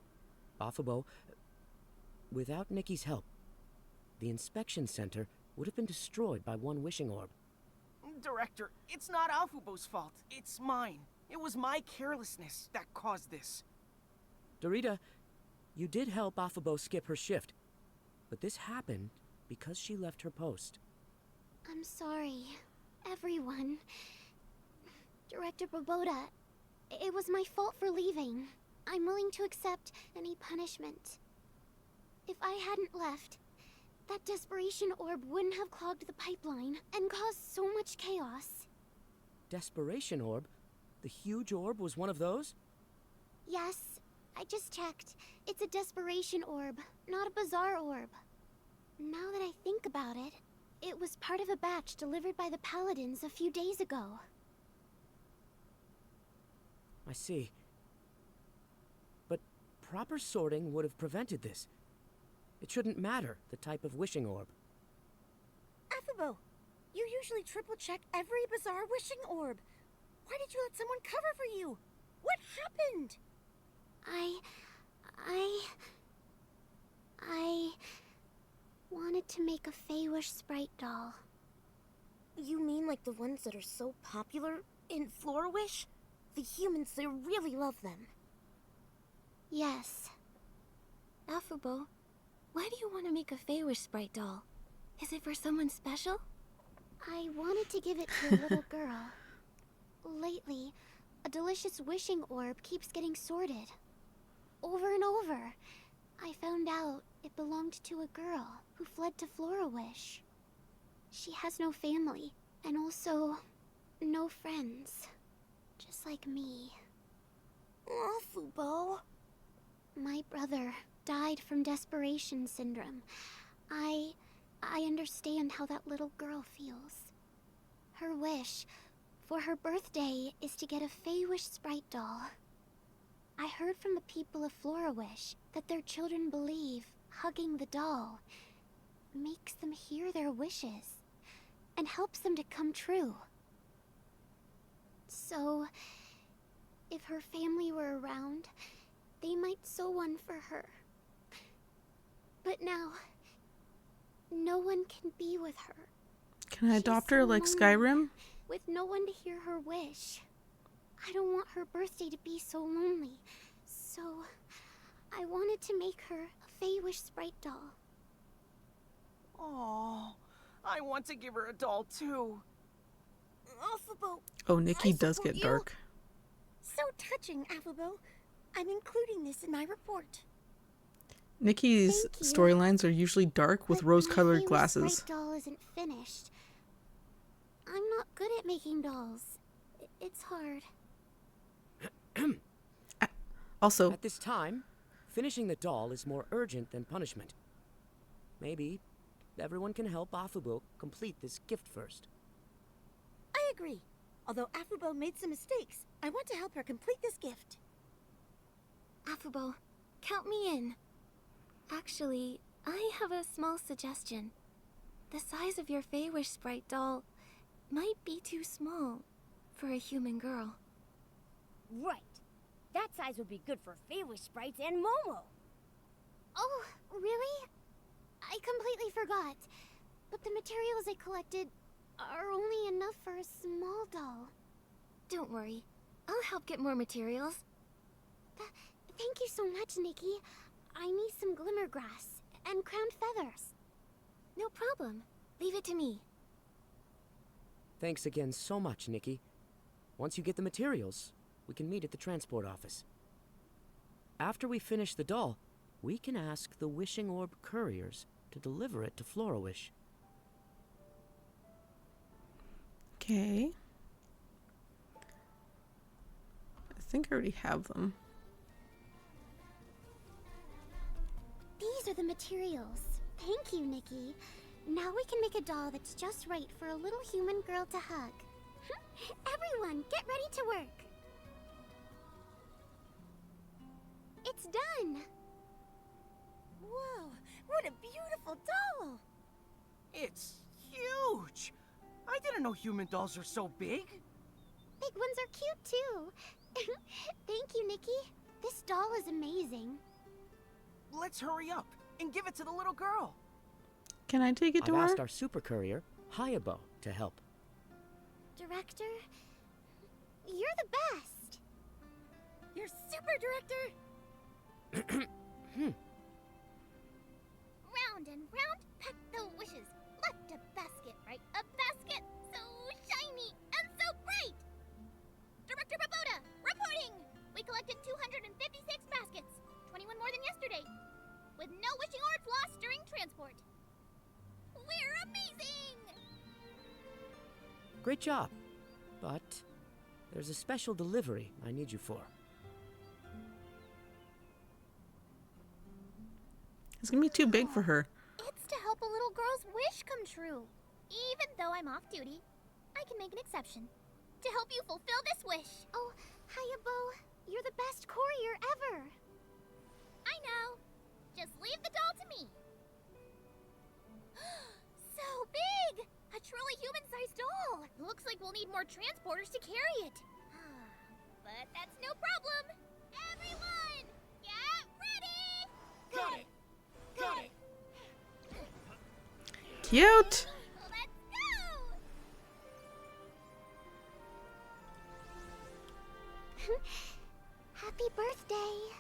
Afubo, without Nikki's help, the inspection center would have been destroyed by one wishing orb. Director, it's not Afubo's fault. It's mine. It was my carelessness that caused this. Dorita, you did help Afubo skip her shift, but this happened because she left her post. I'm sorry, everyone. Director Boboda, it was my fault for leaving. I'm willing to accept any punishment. If I hadn't left, that desperation orb wouldn't have clogged the pipeline and caused so much chaos. Desperation orb? The huge orb was one of those? Yes, I just checked. It's a desperation orb, not a bazaar orb. Now that I think about it, it was part of a batch delivered by the Paladins a few days ago. I see. But proper sorting would have prevented this. It shouldn't matter, the type of wishing orb. Affable, you usually triple check every bizarre wishing orb. Why did you let someone cover for you? What happened? I wanted to make a Feywish sprite doll. You mean like the ones that are so popular in Florawish? The humans, they really love them. Yes. Affable, why do you want to make a Feywish sprite doll? Is it for someone special? I wanted to give it to a little girl. Lately, a delicious wishing orb keeps getting sorted. Over and over. I found out it belonged to a girl who fled to Florawish. She has no family, and also no friends. Just like me. Aw, Fubo. My brother died from desperation syndrome. I understand how that little girl feels. Her wish for her birthday is to get a Feywish sprite doll. I heard from the people of Florawish that their children believe hugging the doll makes them hear their wishes and helps them to come true. So, if her family were around, they might sew one for her. But now, no one can be with her. Can I She's adopt so her like lonely, Skyrim? with no one to hear her wish. I don't want her birthday to be so lonely, so I wanted to make her a Feywish sprite doll. Oh, I want to give her a doll too. Affable. Oh, Nikki I does support get you. dark. So touching, Affable. I'm including this in my report. Nikki's Thank you. storylines are usually dark with But rose-colored my Feywish glasses. sprite doll isn't finished. I'm not good at making dolls. It's hard. Also, At this time, finishing the doll is more urgent than punishment. Maybe everyone can help Afubo complete this gift first. I agree. Although Affable made some mistakes, I want to help her complete this gift. Affable, count me in. Actually, I have a small suggestion. The size of your Feywish sprite doll might be too small for a human girl. Right. That size would be good for Feywish sprites and Momo. Oh, really? I completely forgot. But the materials I collected are only enough for a small doll. Don't worry, I'll help get more materials. Thank you so much, Nikki. I need some glimmer grass and crowned feathers. No problem. Leave it to me. Thanks again so much, Nikki. Once you get the materials, we can meet at the transport office. After we finish the doll, we can ask the Wishing Orb couriers to deliver it to Florawish. okay. I think I already have them. These are the materials. Thank you, Nikki. Now we can make a doll that's just right for a little human girl to hug. Everyone, get ready to work. It's done. Whoa, what a beautiful doll! It's huge! I didn't know human dolls are so big. Big ones are cute too. Thank you, Nikki. This doll is amazing. Let's hurry up and give it to the little girl. Can I take it to I've her? asked our super courier, Hayabo, to help. Director, you're the best. You're super, Director! Round and round, pack the wishes. Left a basket, right a basket. So shiny and so bright. Director Baboda, reporting. We collected 256 baskets, 21 more than yesterday, with no wishing orbs lost during transport. We're amazing! Great job. But there's a special delivery I need you for. It's gonna be too big for her. It's to help a little girl's wish come true. Even though I'm off duty, I can make an exception to help you fulfill this wish. Oh, hiya, Bo. You're the best courier ever. I know. Just leave the doll to me. So big! A truly human-sized doll. Looks like we'll need more transporters to carry it. But that's no problem. Everyone, get ready! Got it! Got it! Cute! Let's go! Happy birthday.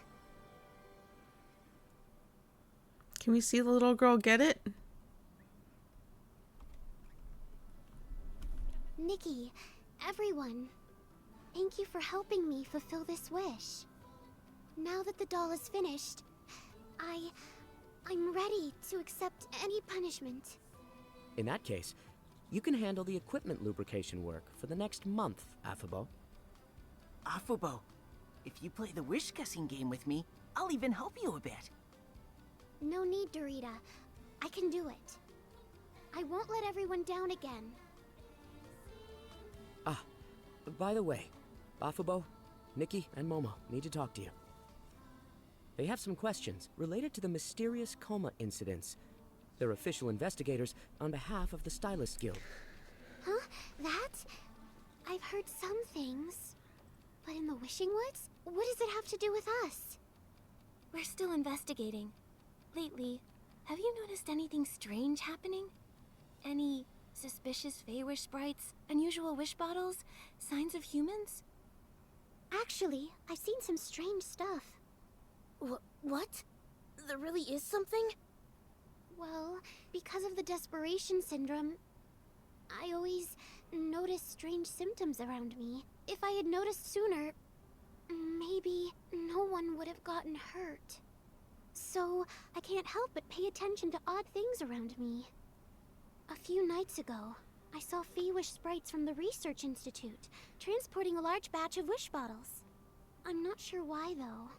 Can we see the little girl get it? Nikki, everyone, thank you for helping me fulfill this wish. Now that the doll is finished, I'm ready to accept any punishment. In that case, you can handle the equipment lubrication work for the next month, Affabo. Affabo, if you play the wish-guessing game with me, I'll even help you a bit. No need, Dorita. I can do it. I won't let everyone down again. Ah, by the way, Affabo, Nikki, and Momo need to talk to you. They have some questions related to the mysterious coma incidents. They're official investigators on behalf of the Stylist Guild. Huh? That? I've heard some things. But in the Wishing Woods? What does it have to do with us? We're still investigating. Lately, have you noticed anything strange happening? Any suspicious Feywish sprites, unusual wish bottles, signs of humans? Actually, I've seen some strange stuff. What? There really is something? Well, because of the desperation syndrome, I always notice strange symptoms around me. If I had noticed sooner, maybe no one would have gotten hurt. So, I can't help but pay attention to odd things around me. A few nights ago, I saw Feywish sprites from the Research Institute transporting a large batch of wish bottles. I'm not sure why, though.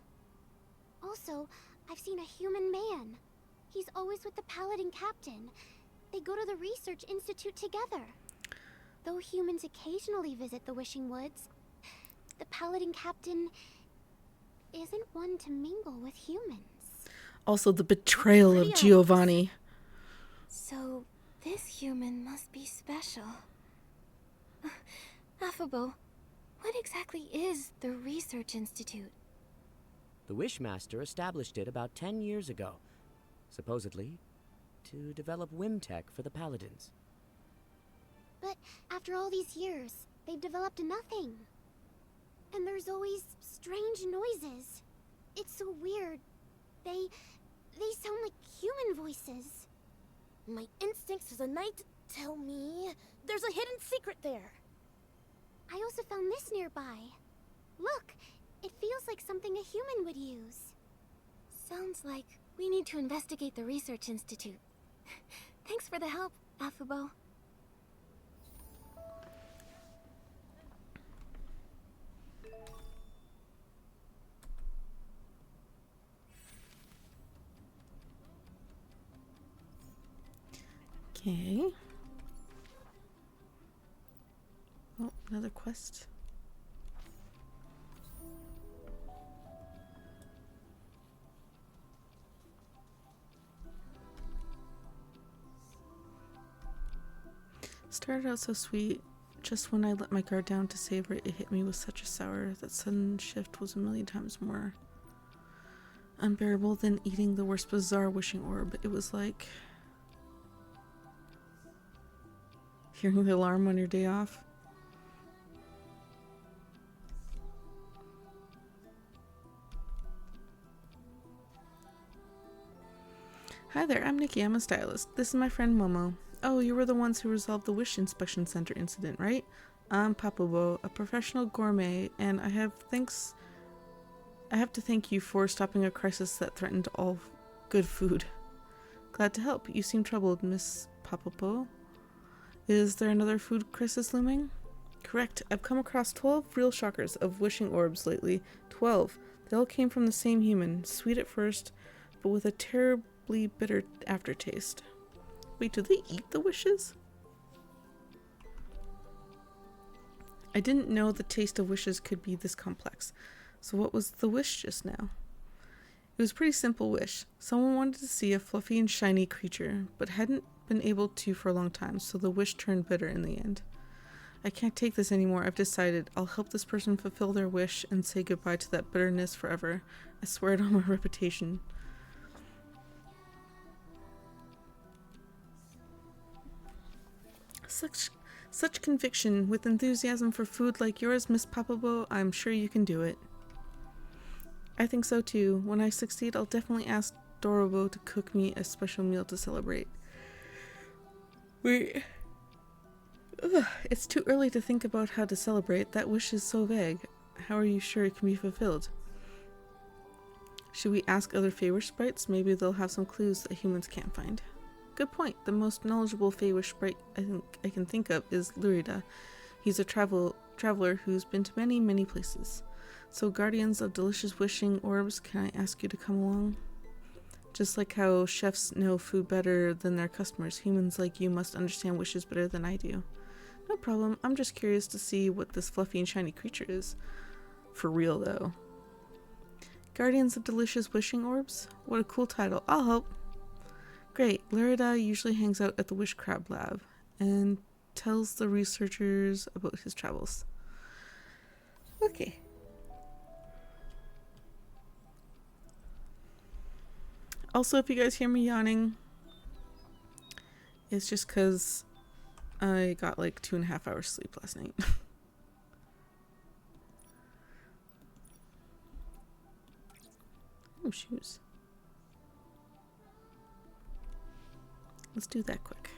Also, I've seen a human man. He's always with the Paladin Captain. They go to the Research Institute together. Though humans occasionally visit the Wishing Woods, the Paladin Captain isn't one to mingle with humans. Also, the betrayal of Giovanni. So, this human must be special. Affabo, what exactly is the Research Institute? The Wishmaster established it about 10 years ago, supposedly to develop Wimtech for the Paladins. But after all these years, they've developed nothing. And there's always strange noises. It's so weird. They sound like human voices. My instincts as a knight tell me there's a hidden secret there. I also found this nearby. Look, it feels like something a human would use. Sounds like we need to investigate the Research Institute. Thanks for the help, Affabo. Okay. Oh, another quest. Started out so sweet. Just when I let my guard down to savor it, it hit me with such a sour. That sudden shift was a million times more unbearable than eating the worst bizarre wishing orb. It was like hearing the alarm on your day off. Hi there, I'm Nikki. I'm a stylist. This is my friend Momo. Oh, you were the ones who resolved the Wish Inspection Center incident, right? I'm Papubo, a professional gourmet, and I have to thank you for stopping a crisis that threatened all good food. Glad to help. You seem troubled, Miss Papapo. Is there another food crisis looming? Correct. I've come across 12 real shockers of wishing orbs lately. 12. They all came from the same human. Sweet at first, but with a terribly bitter aftertaste. Wait, do they eat the wishes? I didn't know the taste of wishes could be this complex. So what was the wish just now? It was a pretty simple wish. Someone wanted to see a fluffy and shiny creature, but hadn't been able to for a long time, so the wish turned bitter in the end. I can't take this anymore. I've decided I'll help this person fulfill their wish and say goodbye to that bitterness forever. I swear it on my reputation. Such conviction, with enthusiasm for food like yours, Miss Papabo, I'm sure you can do it. I think so too. When I succeed, I'll definitely ask Dorobo to cook me a special meal to celebrate. Wait. Ugh, it's too early to think about how to celebrate. That wish is so vague. How are you sure it can be fulfilled? Should we ask other Feywish sprites? Maybe they'll have some clues that humans can't find. Good point. The most knowledgeable Feywish sprite I can think of is Lurida. He's a traveler who's been to many, many places. So, guardians of delicious wishing orbs, can I ask you to come along? Just like how chefs know food better than their customers, humans like you must understand wishes better than I do. No problem. I'm just curious to see what this fluffy and shiny creature is. For real, though. Guardians of Delicious Wishing Orbs? What a cool title. I'll help. Great. Lurida usually hangs out at the Wish Crab Lab and tells the researchers about his travels. Okay. Also, if you guys hear me yawning, it's just because I got like 2.5 hours sleep last night. Oh, shoes. Let's do that quick.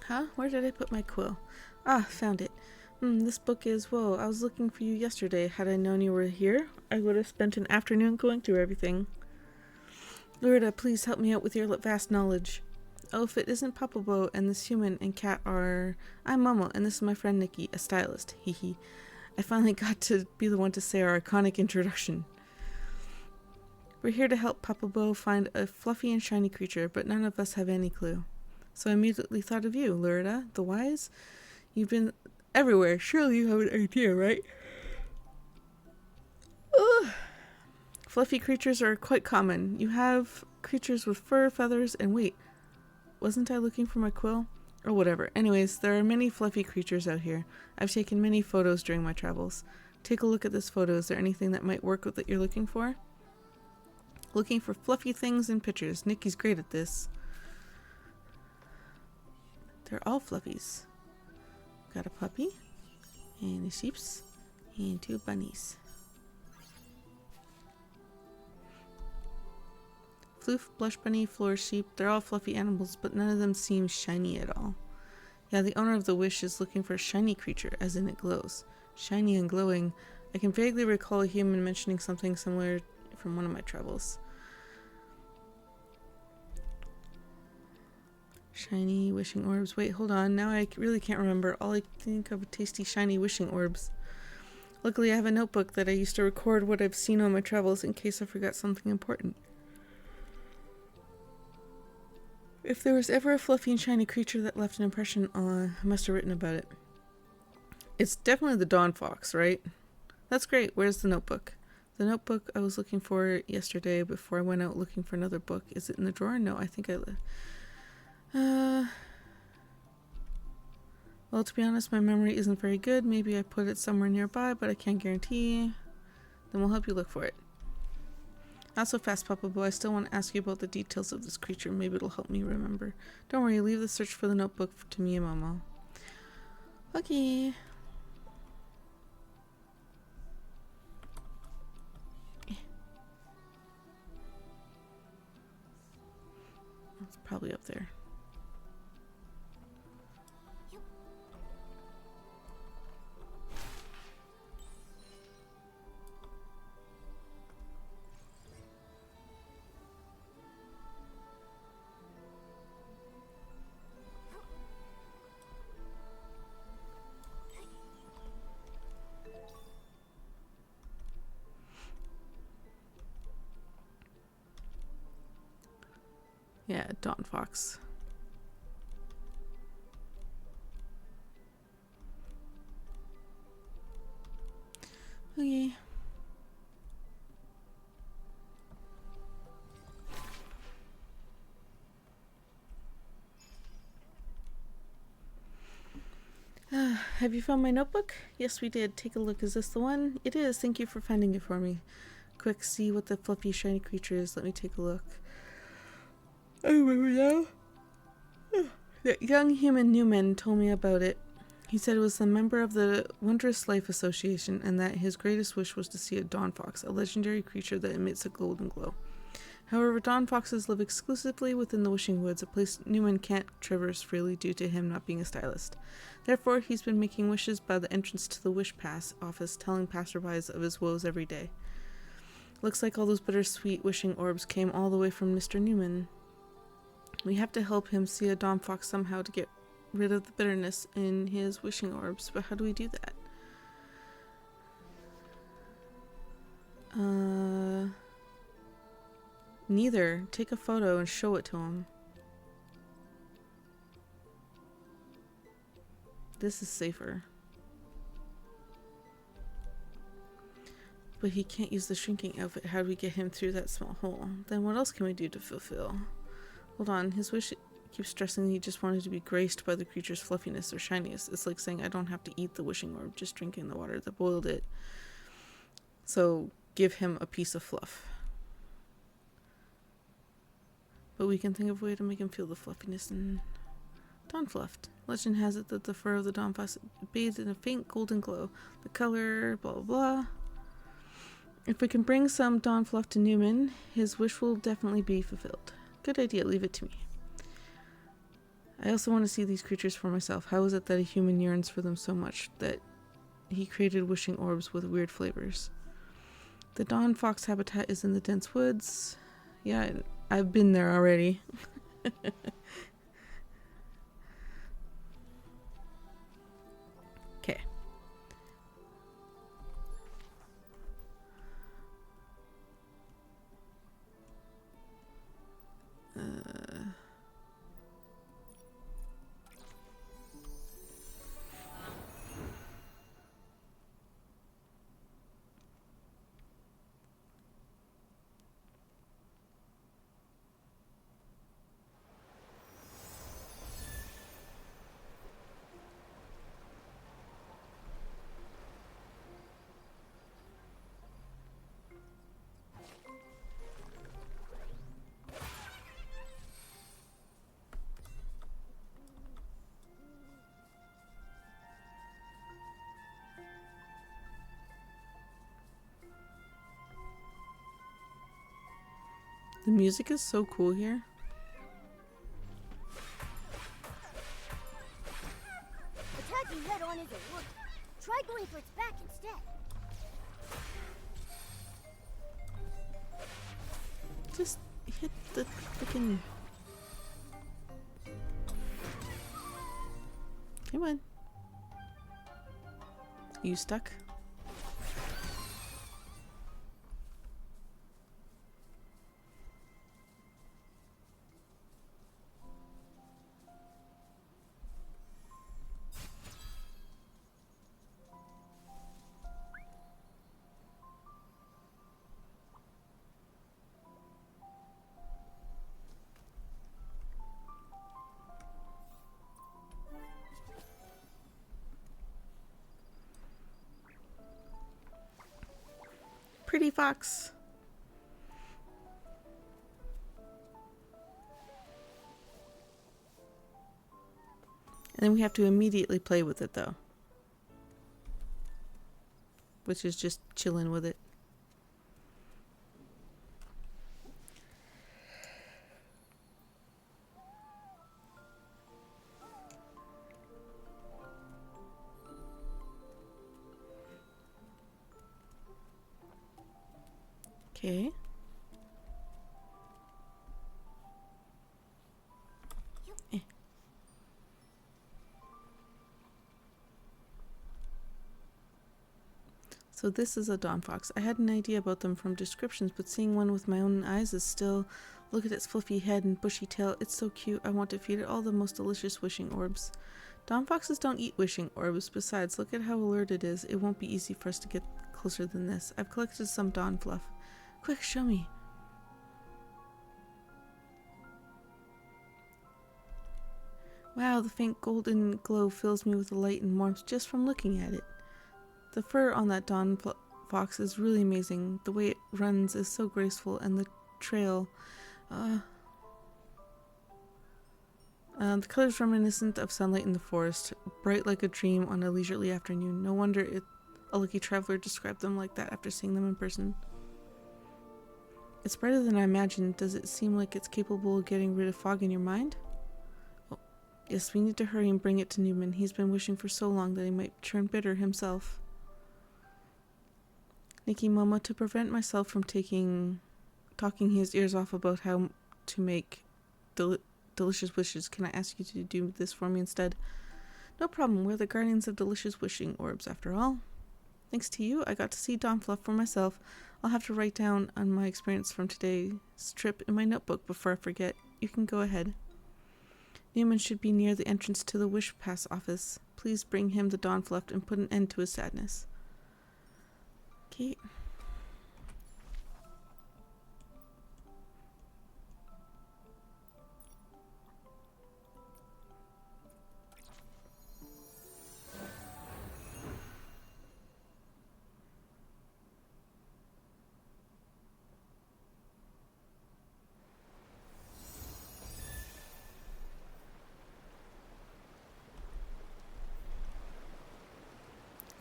Huh? Where did I put my quill? Ah, found it. This book is... Whoa, I was looking for you yesterday. Had I known you were here, I would have spent an afternoon going through everything. Lurida, please help me out with your vast knowledge. Oh, if it isn't Papabo and this human and cat are... I'm Momo, and this is my friend Nikki, a stylist. Hehe. I finally got to be the one to say our iconic introduction. We're here to help Papabo find a fluffy and shiny creature, but none of us have any clue. So I immediately thought of you, Lurida, the wise. You've been everywhere. Surely you have an idea, right? Ugh. Fluffy creatures are quite common. You have creatures with fur, feathers, and wait. Wasn't I looking for my quill? Or whatever. Anyways, there are many fluffy creatures out here. I've taken many photos during my travels. Take a look at this photo. Is there anything that might work with what you're looking for? Looking for fluffy things in pictures. Nikki's great at this. They're all fluffies. Got a puppy, and a sheeps, and 2 bunnies. Floof, blush bunny, floor sheep, they're all fluffy animals, but none of them seem shiny at all. Yeah, the owner of the wish is looking for a shiny creature, as in it glows. Shiny and glowing. I can vaguely recall a human mentioning something similar from one of my travels. Shiny wishing orbs. Wait, hold on. Now I really can't remember. All I think of are tasty, shiny wishing orbs. Luckily, I have a notebook that I used to record what I've seen on my travels in case I forgot something important. If there was ever a fluffy and shiny creature that left an impression, I must have written about it. It's definitely the Dawn Fox, right? That's great. Where's the notebook? The notebook I was looking for yesterday before I went out looking for another book. Is it in the drawer? No, I think I... Well, to be honest, my memory isn't very good. Maybe I put it somewhere nearby, but I can't guarantee. Then we'll help you look for it. Not so fast, Papa Boy. I still want to ask you about the details of this creature. Maybe it'll help me remember. Don't worry, leave the search for the notebook to me and Momo. Okay. It's probably up there. Yeah, Dawn Fox. Okay. Have you found my notebook? Yes, we did. Take a look. Is this the one? It is. Thank you for finding it for me. Quick, see what the fluffy, shiny creature is. Let me take a look. I remember now. The young human Newman told me about it. He said it was a member of the Wondrous Life Association and that his greatest wish was to see a dawn fox, a legendary creature that emits a golden glow. However, dawn foxes live exclusively within the Wishing Woods, a place Newman can't traverse freely due to him not being a stylist. Therefore, he's been making wishes by the entrance to the Wish Pass office, telling passerbys of his woes every day. Looks like all those bittersweet wishing orbs came all the way from Mr. Newman. We have to help him see a dawn fox somehow to get rid of the bitterness in his wishing orbs, but how do we do that? Neither. Take a photo and show it to him. This is safer. But he can't use the shrinking outfit. How do we get him through that small hole? Then what else can we do to fulfill? Hold on, his wish keeps stressing he just wanted to be graced by the creature's fluffiness or shininess. It's like saying I don't have to eat the wishing orb, just drinking the water that boiled it. So give him a piece of fluff. But we can think of a way to make him feel the fluffiness and dawn fluffed. Legend has it that the fur of the dawn fox bathed in a faint golden glow. The color, blah blah blah. If we can bring some dawn fluff to Newman, his wish will definitely be fulfilled. Good idea, leave it to me. I also want to see these creatures for myself. How is it that a human yearns for them so much that he created wishing orbs with weird flavors? The dawn fox habitat is in the dense woods. Yeah, I've been there already. Okay. The music is so cool here. Attacking head on isn't working. Try going for its back instead. Just hit the freaking... Come on. You stuck? Pretty fox. And then we have to immediately play with it though. which is just chilling with it. Okay. So this is a Dawn Fox. I had an idea about them from descriptions, but seeing one with my own eyes is still... Look at its fluffy head and bushy tail. It's so cute. I want to feed it all the most delicious wishing orbs. Dawn Foxes don't eat wishing orbs. Besides, look at how alert it is. It won't be easy for us to get closer than this. I've collected some Dawn fluff. Quick, show me. Wow, the faint golden glow fills me with light and warmth just from looking at it. The fur on that Dawn Fox is really amazing. The way it runs is so graceful, and the trail... the color's reminiscent of sunlight in the forest, bright like a dream on a leisurely afternoon. No wonder a lucky traveler described them like that after seeing them in person. It's brighter than I imagined. Does it seem like it's capable of getting rid of fog in your mind? Oh, yes, we need to hurry and bring it to Newman. He's been wishing for so long that he might turn bitter himself. Nikki, Mama, to prevent myself from talking his ears off about how to make delicious wishes, can I ask you to do this for me instead? No problem, we're the guardians of delicious wishing orbs after all. Thanks to you, I got to see Dawn Fluff for myself. I'll have to write down on my experience from today's trip in my notebook before I forget. You can go ahead. Newman should be near the entrance to the Wish Pass office. Please bring him the Dawn Fluff and put an end to his sadness. Okay.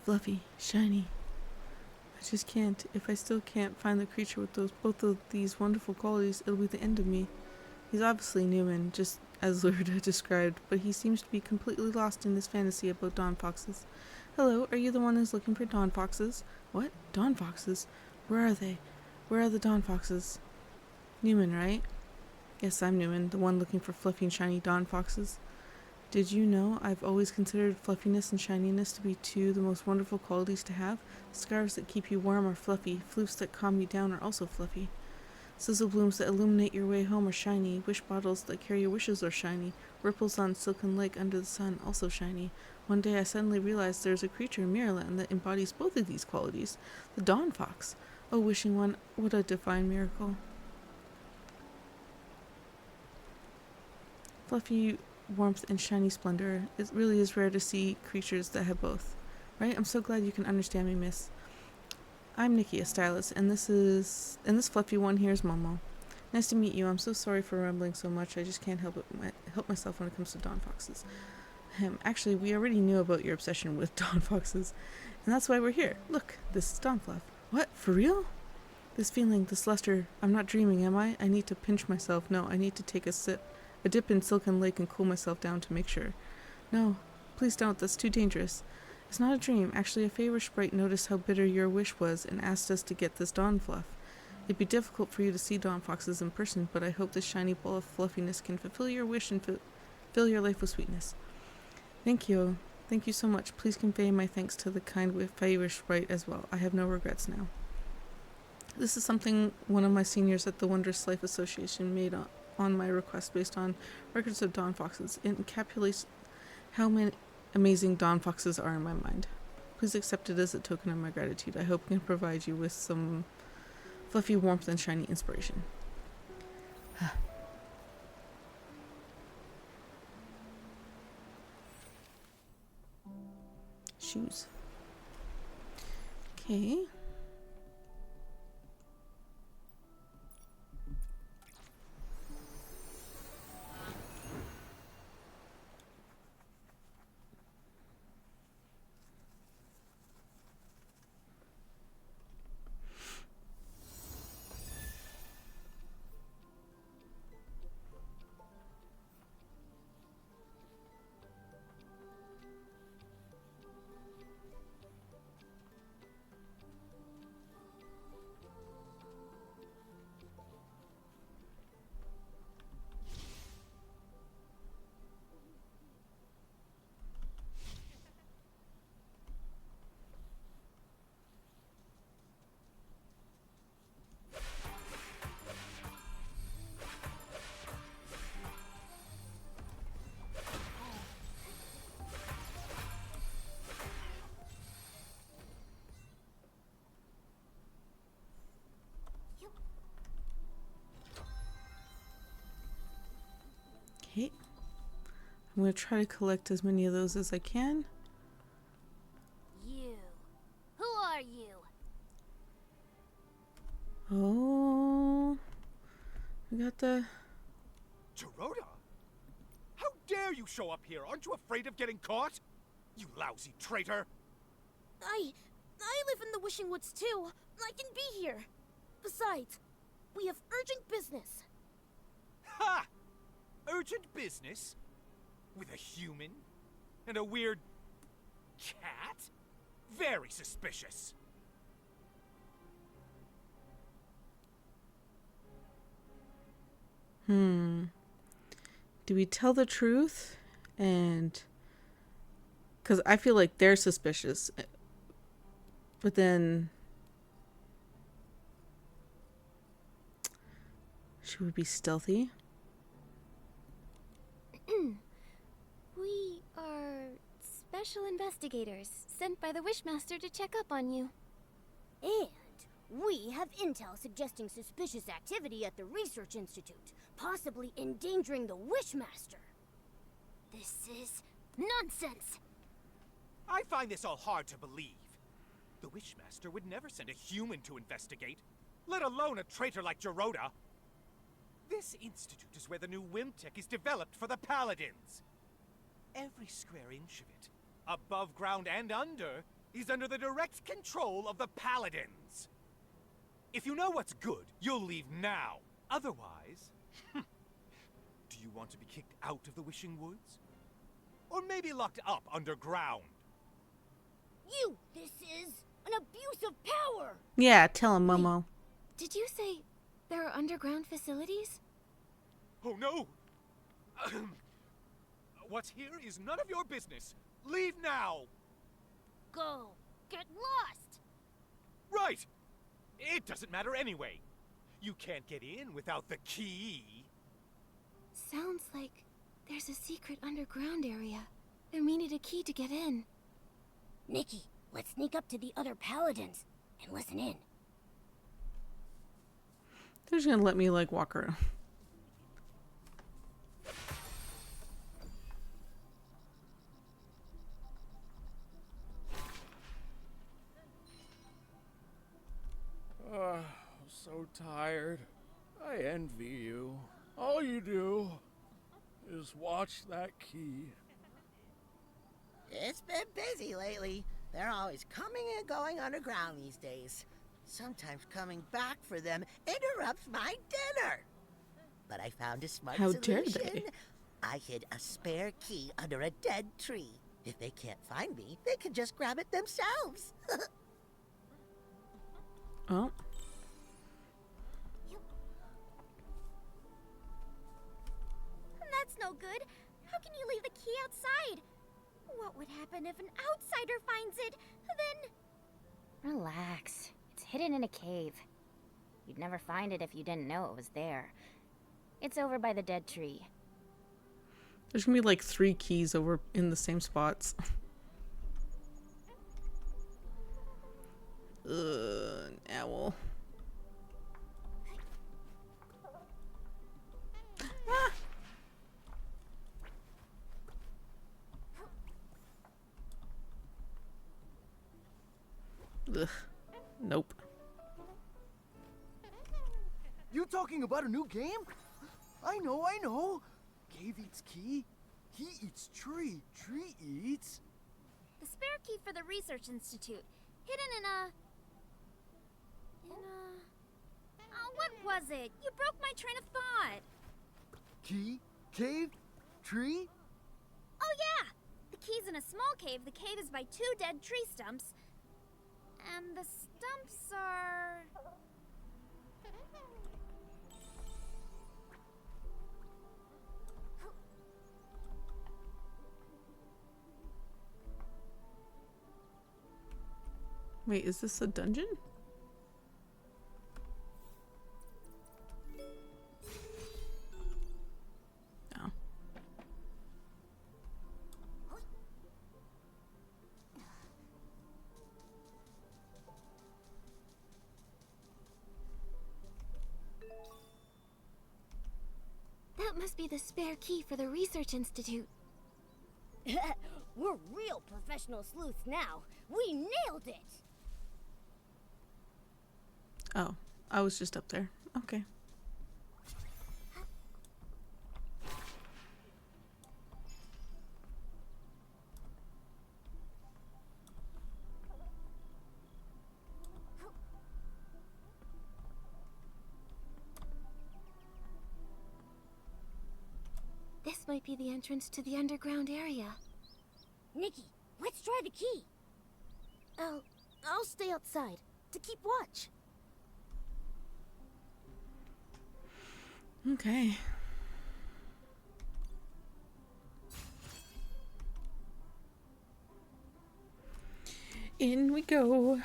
Fluffy, shiny. I just can't. If I still can't find the creature with both of these wonderful qualities, it'll be the end of me. He's obviously Newman, just as Lurda described, but he seems to be completely lost in his fantasy about Dawn Foxes. Hello, are you the one who's looking for Dawn Foxes? What? Dawn Foxes? Where are they? Where are the Dawn Foxes? Newman, right? Yes, I'm Newman, the one looking for fluffy and shiny Dawn Foxes. Did you know I've always considered fluffiness and shininess to be two of the most wonderful qualities to have? Scarves that keep you warm are fluffy, floofs that calm you down are also fluffy. Sizzle blooms that illuminate your way home are shiny, wish bottles that carry your wishes are shiny, ripples on silken lake under the sun also shiny. One day I suddenly realized there's a creature in Mirrorland that embodies both of these qualities, the Dawn Fox. Oh, wishing one, what a divine miracle. Fluffy warmth and shiny splendor. It really is rare to see creatures that have both. Right? I'm so glad you can understand me, miss. I'm Nikki, a stylist, and this fluffy one here is Momo. Nice to meet you. I'm so sorry for rambling so much. I just can't help myself when it comes to Dawn Foxes. Actually, we already knew about your obsession with Dawn Foxes, and that's why we're here. Look, this is Dawn Fluff. What? For real? This feeling, this luster, I'm not dreaming, am I? I need to pinch myself. No, I need to take a dip in Silken Lake and cool myself down to make sure. No, please don't. That's too dangerous. It's not a dream. Actually, a favor sprite noticed how bitter your wish was and asked us to get this Dawn Fluff. It'd be difficult for you to see Dawn Foxes in person, but I hope this shiny ball of fluffiness can fulfill your wish and fill your life with sweetness. Thank you. Thank you so much. Please convey my thanks to the kind favor sprite as well. I have no regrets now. This is something one of my seniors at the Wondrous Life Association made on my request based on records of Dawn Foxes. It encapsulates how many amazing Dawn Foxes are in my mind. Please accept it as a token of my gratitude. I hope it can provide you with some fluffy warmth and shiny inspiration. Shoes. Okay. Okay. I'm going to try to collect as many of those as I can. You. Who are you? Oh. We got the... Gerota? How dare you show up here? Aren't you afraid of getting caught? You lousy traitor! I live in the Wishing Woods too. I can be here. Besides, we have urgent business. Ha! Urgent business? With a human? And a weird... cat? Very suspicious. Do we tell the truth? And... because I feel like they're suspicious. But then... should we be stealthy? We are special investigators sent by the Wishmaster to check up on you. And we have intel suggesting suspicious activity at the Research Institute, possibly endangering the Wishmaster. This is nonsense. I find this all hard to believe. The Wishmaster would never send a human to investigate, let alone a traitor like Gerota. This institute is where the new Wimtech is developed for the Paladins. Every square inch of it, above ground and under, is under the direct control of the Paladins. If you know what's good, you'll leave now. Otherwise, do you want to be kicked out of the Wishing Woods? Or maybe locked up underground? This is an abuse of power! Yeah, tell him, Momo. Did you say there are underground facilities? Oh no! What's here is none of your business. Leave now! Go! Get lost! Right! It doesn't matter anyway. You can't get in without the key. Sounds like there's a secret underground area, and we need a key to get in. Nikki, let's sneak up to the other Paladins and listen in. They're just gonna let me, like, walk around. So tired. I envy you. All you do is watch that key. It's been busy lately. They're always coming and going underground these days. Sometimes coming back for them interrupts my dinner. But I found a smart How dare solution. they? I hid a spare key under a dead tree. If they can't find me, they can just grab it themselves. Oh. That's no good. How can you leave the key outside? What would happen if an outsider finds it? Then... Relax. It's hidden in a cave. You'd never find it if you didn't know it was there. It's over by the dead tree. There's gonna be like 3 keys over in the same spots. An owl. Ah! Ugh. Nope. You talking about a new game? I know. Cave eats key. He eats tree. Tree eats... The spare key for the Research Institute. Hidden in a... Oh, what was it? You broke my train of thought. Key? Cave? Tree? Oh, yeah! The key's in a small cave. The cave is by 2 dead tree stumps. And the stumps are... Wait, is this a dungeon? No. That must be the spare key for the research institute. We're real professional sleuths now. We nailed it! Oh, I was just up there. Okay. This might be the entrance to the underground area. Nikki, let's try the key. I'll stay outside to keep watch. Okay. In we go.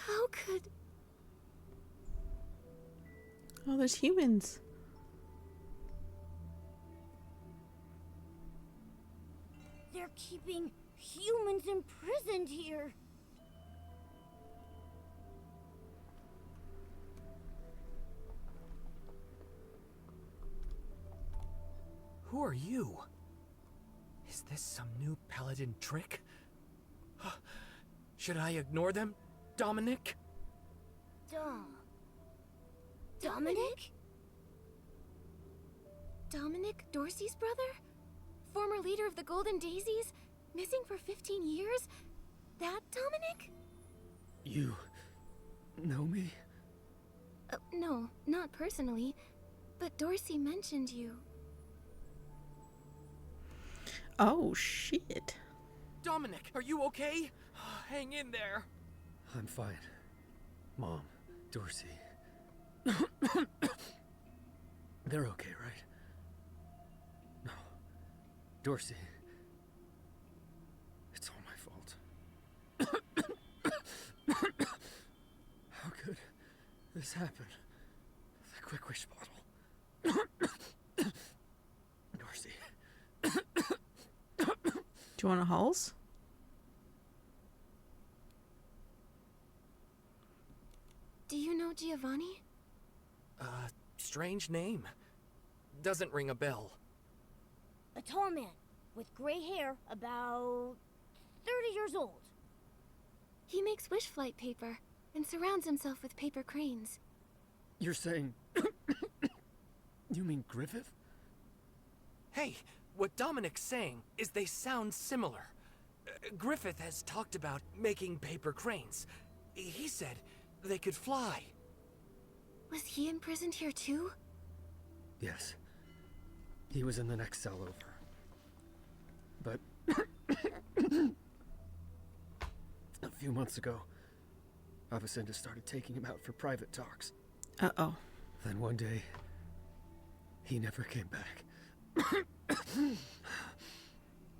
How could... Oh, there's humans. They're keeping humans imprisoned here. Who are you? Is this some new paladin trick? Should I ignore them, Dominic? Dominic? Dominic, Dorsey's brother? Former leader of the Golden Daisies? Missing for 15 years? That Dominic? You know me? No, not personally. But Dorsey mentioned you. Oh, shit. Dominic, are you okay? Hang in there. I'm fine. Mom, Dorsey. They're okay, right? No. Dorsey. It's all my fault. How could this happen? The Quick Wish bottle. Dorsey. Do you want a Halls? Do you know Giovanni? Strange name. Doesn't ring a bell. A tall man with gray hair, about 30 years old. He makes wish flight paper and surrounds himself with paper cranes. You're saying... You mean Griffith? Hey, what Dominic's saying is they sound similar. Griffith has talked about making paper cranes. He said they could fly. Was he imprisoned here too? Yes. He was in the next cell over. But... a few months ago, Avicenna started taking him out for private talks. Uh-oh. Then one day, he never came back.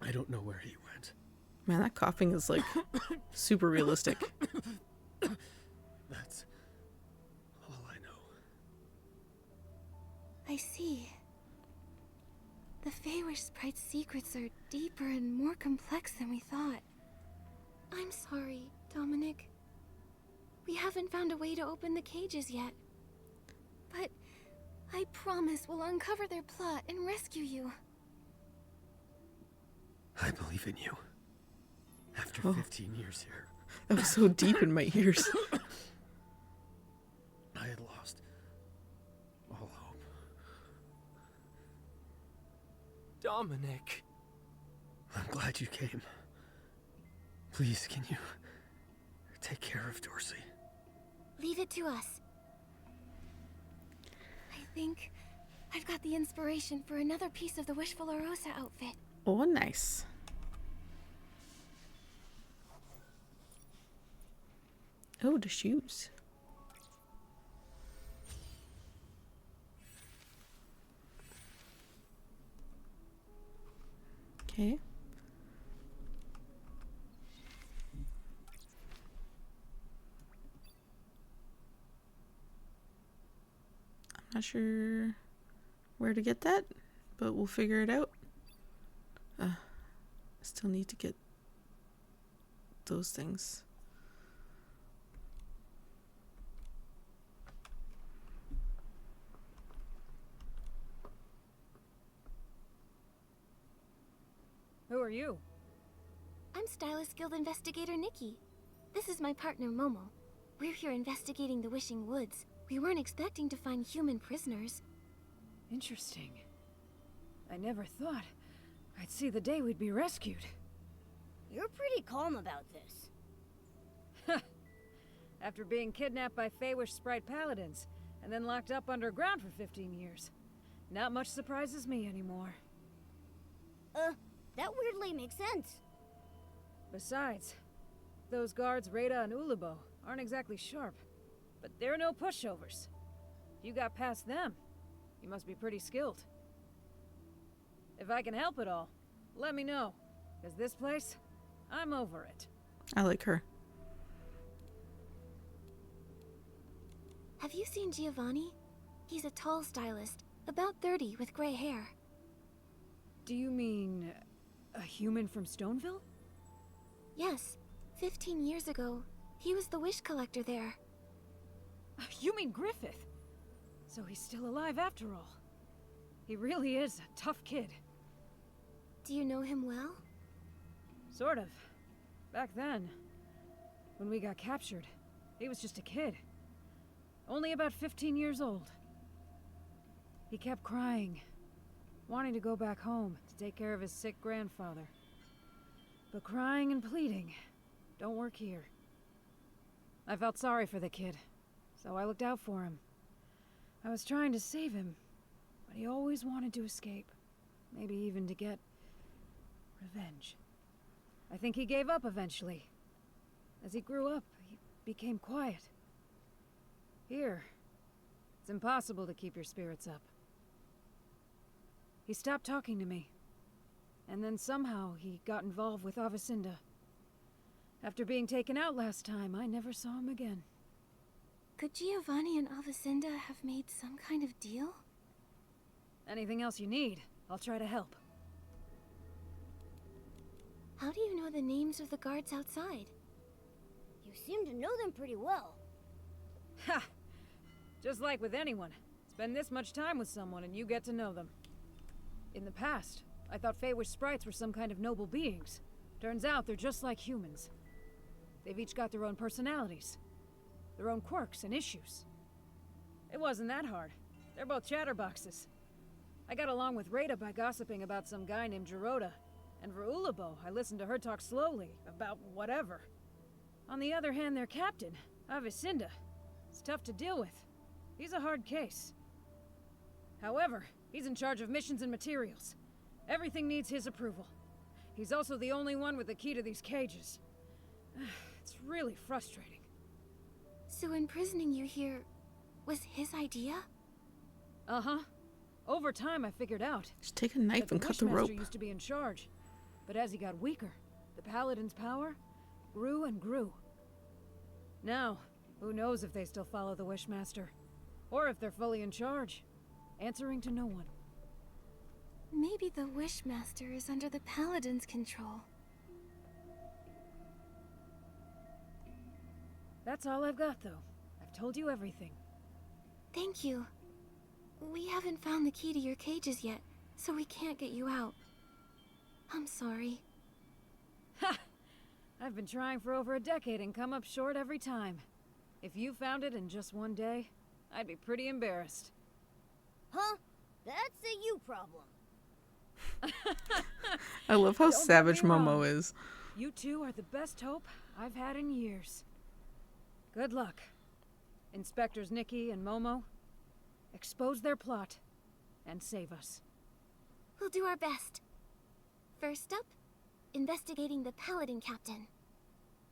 I don't know where he went. Man, that coughing is like super realistic. That's all I know. I see. The Feywish Sprite's secrets are deeper and more complex than we thought. I'm sorry, Dominic. We haven't found a way to open the cages yet. But I promise we'll uncover their plot and rescue you. I believe in you. After 15 years here. That was so deep in my ears. I had lost all hope. Dominic. I'm glad you came. Please, can you take care of Dorsey? Leave it to us. I think I've got the inspiration for another piece of the Wishful Arosa outfit. Oh, nice. Oh, the shoes. Okay. Not sure where to get that, but we'll figure it out. I still need to get those things. Who are you? I'm Stylist Guild Investigator Nikki. This is my partner Momo. We're here investigating the Wishing Woods. We weren't expecting to find human prisoners. Interesting. I never thought I'd see the day we'd be rescued. You're pretty calm about this. After being kidnapped by Feywish Sprite Paladins, and then locked up underground for 15 years. Not much surprises me anymore. That weirdly makes sense. Besides, those guards Rada and Ulubo aren't exactly sharp, but they're no pushovers. If you got past them, you must be pretty skilled. If I can help at all, let me know, because this place, I'm over it. I like her. Have you seen Giovanni? He's a tall stylist, about 30 with gray hair. Do you mean a human from Stoneville? Yes. 15 years ago, he was the wish collector there. You mean Griffith? So he's still alive after all. He really is a tough kid. Do you know him well? Sort of. Back then, when we got captured, he was just a kid. Only about 15 years old. He kept crying, wanting to go back home to take care of his sick grandfather. But crying and pleading don't work here. I felt sorry for the kid, so I looked out for him. I was trying to save him, but he always wanted to escape. Maybe even to get revenge. I think he gave up eventually. As he grew up, he became quiet. Here, it's impossible to keep your spirits up. He stopped talking to me. And then somehow he got involved with Avicinda. After being taken out last time, I never saw him again. Could Giovanni and Avicinda have made some kind of deal? Anything else you need, I'll try to help. How do you know the names of the guards outside? You seem to know them pretty well. Ha! Just like with anyone. Spend this much time with someone and you get to know them. In the past, I thought Feywish sprites were some kind of noble beings. Turns out they're just like humans. They've each got their own personalities, their own quirks and issues. It wasn't that hard. They're both chatterboxes. I got along with Rada by gossiping about some guy named Geroda, and for Ulubo, I listened to her talk slowly about whatever. On the other hand, their captain, Avicinda, is tough to deal with. He's a hard case. However, he's in charge of missions and materials. Everything needs his approval. He's also the only one with the key to these cages. It's really frustrating. So imprisoning you here was his idea? Uh-huh. Over time, I figured out. Just take a knife and cut the rope. The Wishmaster used to be in charge, but as he got weaker, the Paladin's power grew and grew. Now, who knows if they still follow the Wishmaster, or if they're fully in charge, answering to no one. Maybe the Wishmaster is under the Paladin's control. That's all I've got, though. I've told you everything. Thank you. We haven't found the key to your cages yet, so we can't get you out. I'm sorry. Ha! I've been trying for over a decade and come up short every time. If you found it in just one day, I'd be pretty embarrassed. Huh? That's a you problem. I love how Don't get savage me wrong. Momo is. You two are the best hope I've had in years. Good luck. Inspectors Nikki and Momo, expose their plot and save us. We'll do our best. First up, investigating the Paladin captain.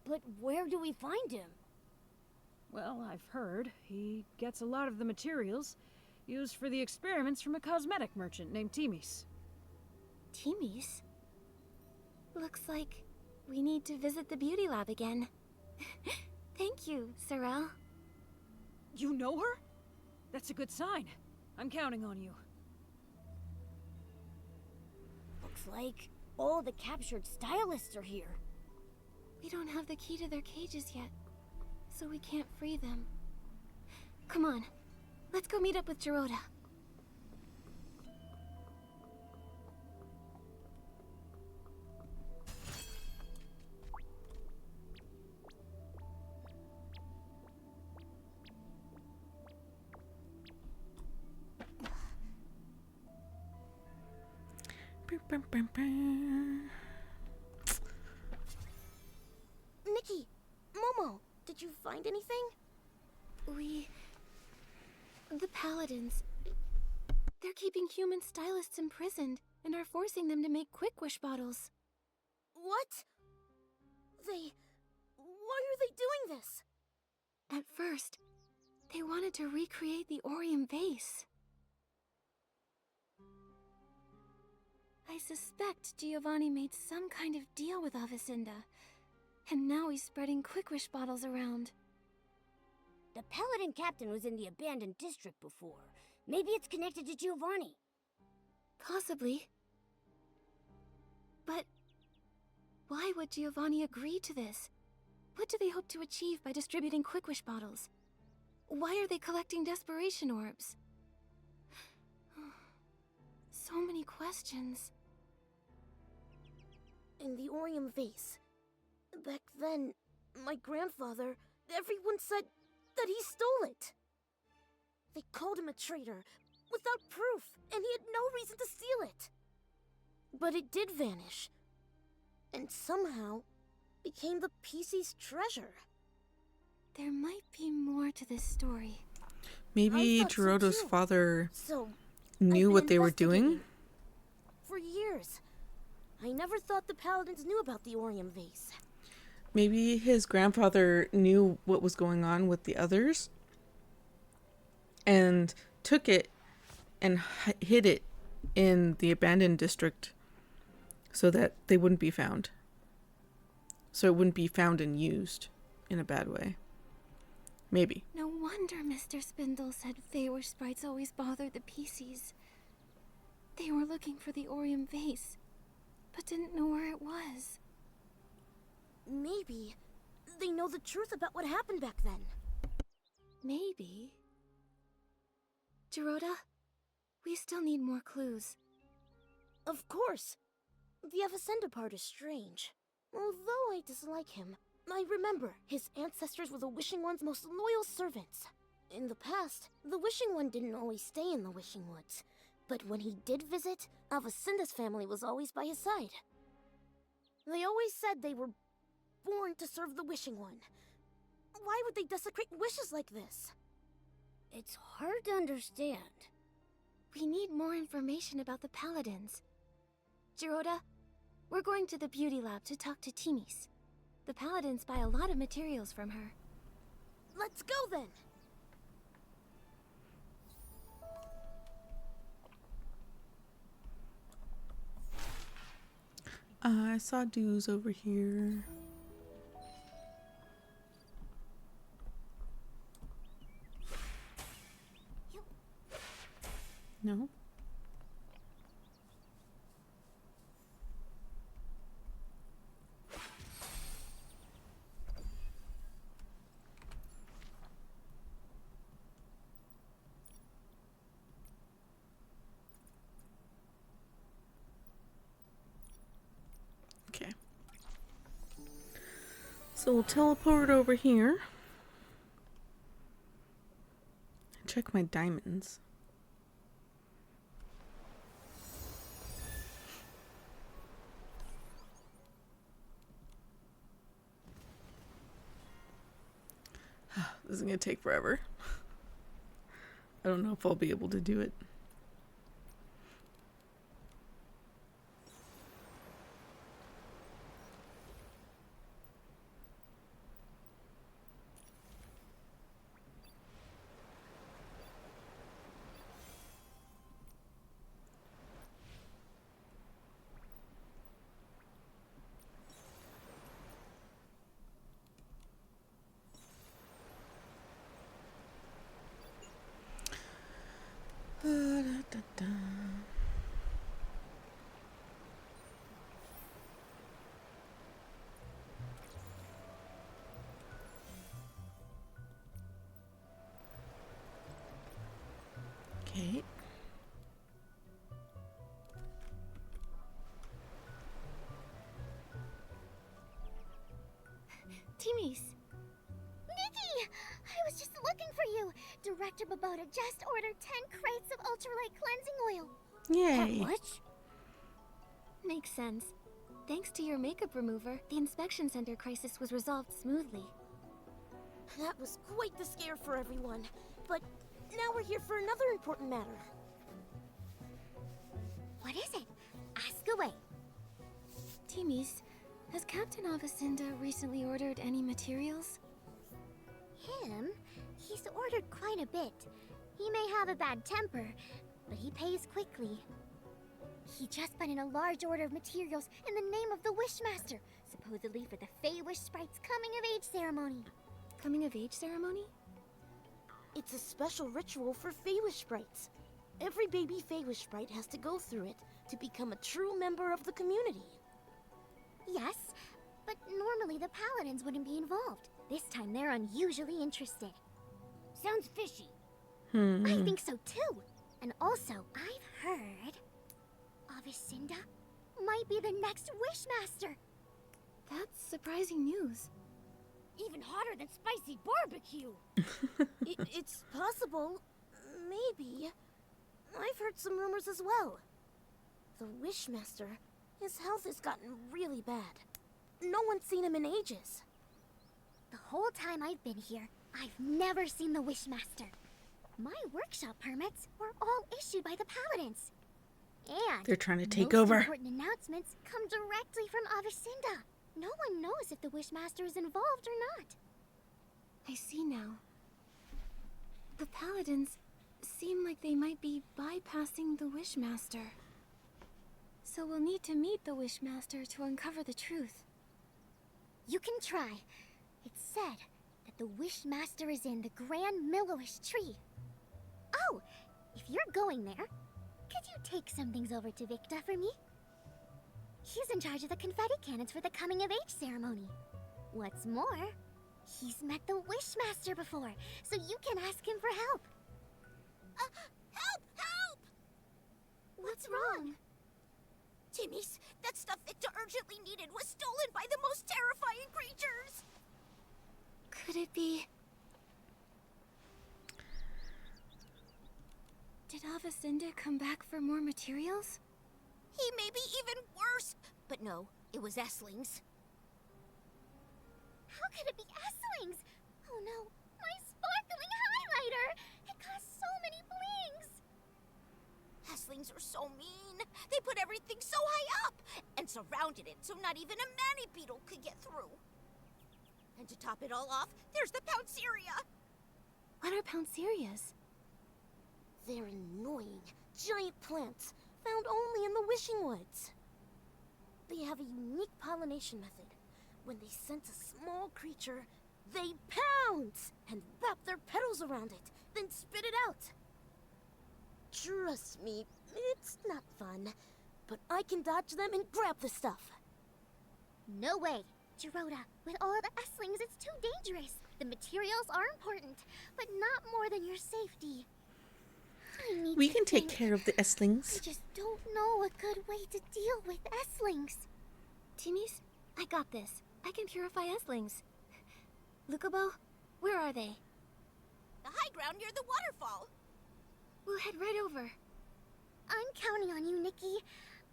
But where do we find him? Well, I've heard he gets a lot of the materials used for the experiments from a cosmetic merchant named Timis. Timis? Looks like we need to visit the beauty lab again. Thank you, Sorel. You know her? That's a good sign. I'm counting on you. Looks like all the captured stylists are here. We don't have the key to their cages yet, so we can't free them. Come on, let's go meet up with Gerota. Nikki, Momo, did you find anything? The Paladins. They're keeping human stylists imprisoned and are forcing them to make Quick Wish bottles. What? Why are they doing this? At first, they wanted to recreate the Orium vase. I suspect Giovanni made some kind of deal with Avicenda, and now he's spreading Quick Wish bottles around. The Paladin captain was in the abandoned district before. Maybe it's connected to Giovanni. Possibly. But why would Giovanni agree to this? What do they hope to achieve by distributing Quick Wish bottles? Why are they collecting desperation orbs? So many questions. In the Orium vase. Back then, my grandfather, everyone said that he stole it. They called him a traitor, without proof, and he had no reason to steal it. But it did vanish, and somehow became the PC's treasure. There might be more to this story. Maybe Gerota's father knew what they were doing? For years. I never thought the Paladins knew about the Orium vase. Maybe his grandfather knew what was going on with the others and took it and hid it in the abandoned district so that they wouldn't be found. So it wouldn't be found and used in a bad way. Maybe. No wonder Mr. Spindle said Feywish sprites always bothered the PCs. They were looking for the Orium vase, but didn't know where it was. Maybe they know the truth about what happened back then. Maybe. Gerota, we still need more clues. Of course. The Avicenda part is strange. Although I dislike him, I remember his ancestors were the Wishing One's most loyal servants. In the past, the Wishing One didn't always stay in the Wishing Woods, but when he did visit, Avicenda's family was always by his side. They always said they were born to serve the Wishing One. Why would they desecrate wishes like this? It's hard to understand. We need more information about the Paladins. Gerota, we're going to the beauty lab to talk to Timis. The Paladins buy a lot of materials from her. Let's go then! I saw dues over here. No? Okay. So we'll teleport over here. Check my diamonds. This is gonna take forever. I don't know if I'll be able to do it. Director Babota just ordered 10 crates of ultralight cleansing oil. Yay. How much? Makes sense. Thanks to your makeup remover, the inspection center crisis was resolved smoothly. That was quite the scare for everyone. But now we're here for another important matter. What is it? Ask away. Timmy's, has Captain Avacinda recently ordered any materials? Him? He's ordered quite a bit. He may have a bad temper, but he pays quickly. He just put in a large order of materials in the name of the Wishmaster, supposedly for the Fey-Wish Sprite's coming-of-age ceremony. Coming-of-age ceremony? It's a special ritual for Feywish Sprites. Every baby Feywish Sprite has to go through it to become a true member of the community. Yes, but normally the Paladins wouldn't be involved. This time they're unusually interested. Sounds fishy. I think so too. And also, I've heard Avacinda might be the next Wishmaster. That's surprising news. Even hotter than spicy barbecue. It's possible. Maybe. I've heard some rumors as well. The Wishmaster, his health has gotten really bad. No one's seen him in ages. The whole time I've been here, I've never seen the Wishmaster. My workshop permits were all issued by the Paladins. And they're trying to take most over. Important announcements come directly from Avacinda. No one knows if the Wishmaster is involved or not. I see now. The Paladins seem like they might be bypassing the Wishmaster. So we'll need to meet the Wishmaster to uncover the truth. You can try. It's said that the Wishmaster is in the Grand Millowish tree. Oh, if you're going there, could you take some things over to Victa for me? He's in charge of the confetti cannons for the coming-of-age ceremony. What's more, he's met the Wishmaster before, so you can ask him for help. Help! Help! What's wrong? Timmy's, that stuff Victa urgently needed was stolen by the most terrifying creatures! Could it be... Did Avacinda come back for more materials? He may be even worse! But no, it was Esslings. How could it be Esslings? Oh no, my sparkling highlighter! It costs so many blings! Esslings are so mean. They put everything so high up and surrounded it so not even a mani-beetle could get through. And to top it all off, there's the Pounceria! What are Pouncerias? They're annoying, giant plants found only in the Wishing Woods. They have a unique pollination method. When they sense a small creature, they pounce and wrap their petals around it, then spit it out. Trust me, it's not fun, but I can dodge them and grab the stuff. No way. Gerota, with all the Esslings, it's too dangerous. The materials are important, but not more than your safety. We can take care of the Esslings. I just don't know a good way to deal with Esslings. Timmy's, I got this. I can purify Esslings. Lucabo, where are they? The high ground near the waterfall. We'll head right over. I'm counting on you, Nikki.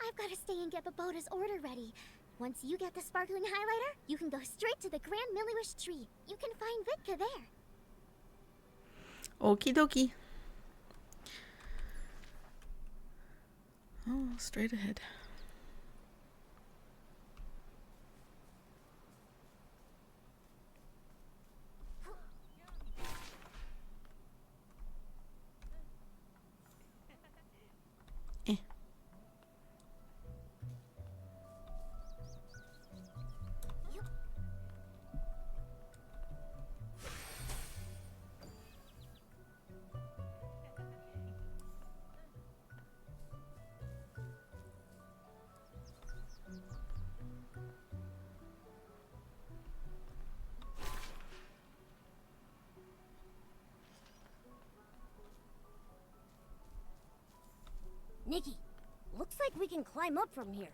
I've got to stay and get Babota's order ready. Once you get the sparkling highlighter, you can go straight to the Grand Millowish tree. You can find Victa there. Okie dokie. Oh, straight ahead. Nikki, looks like we can climb up from here.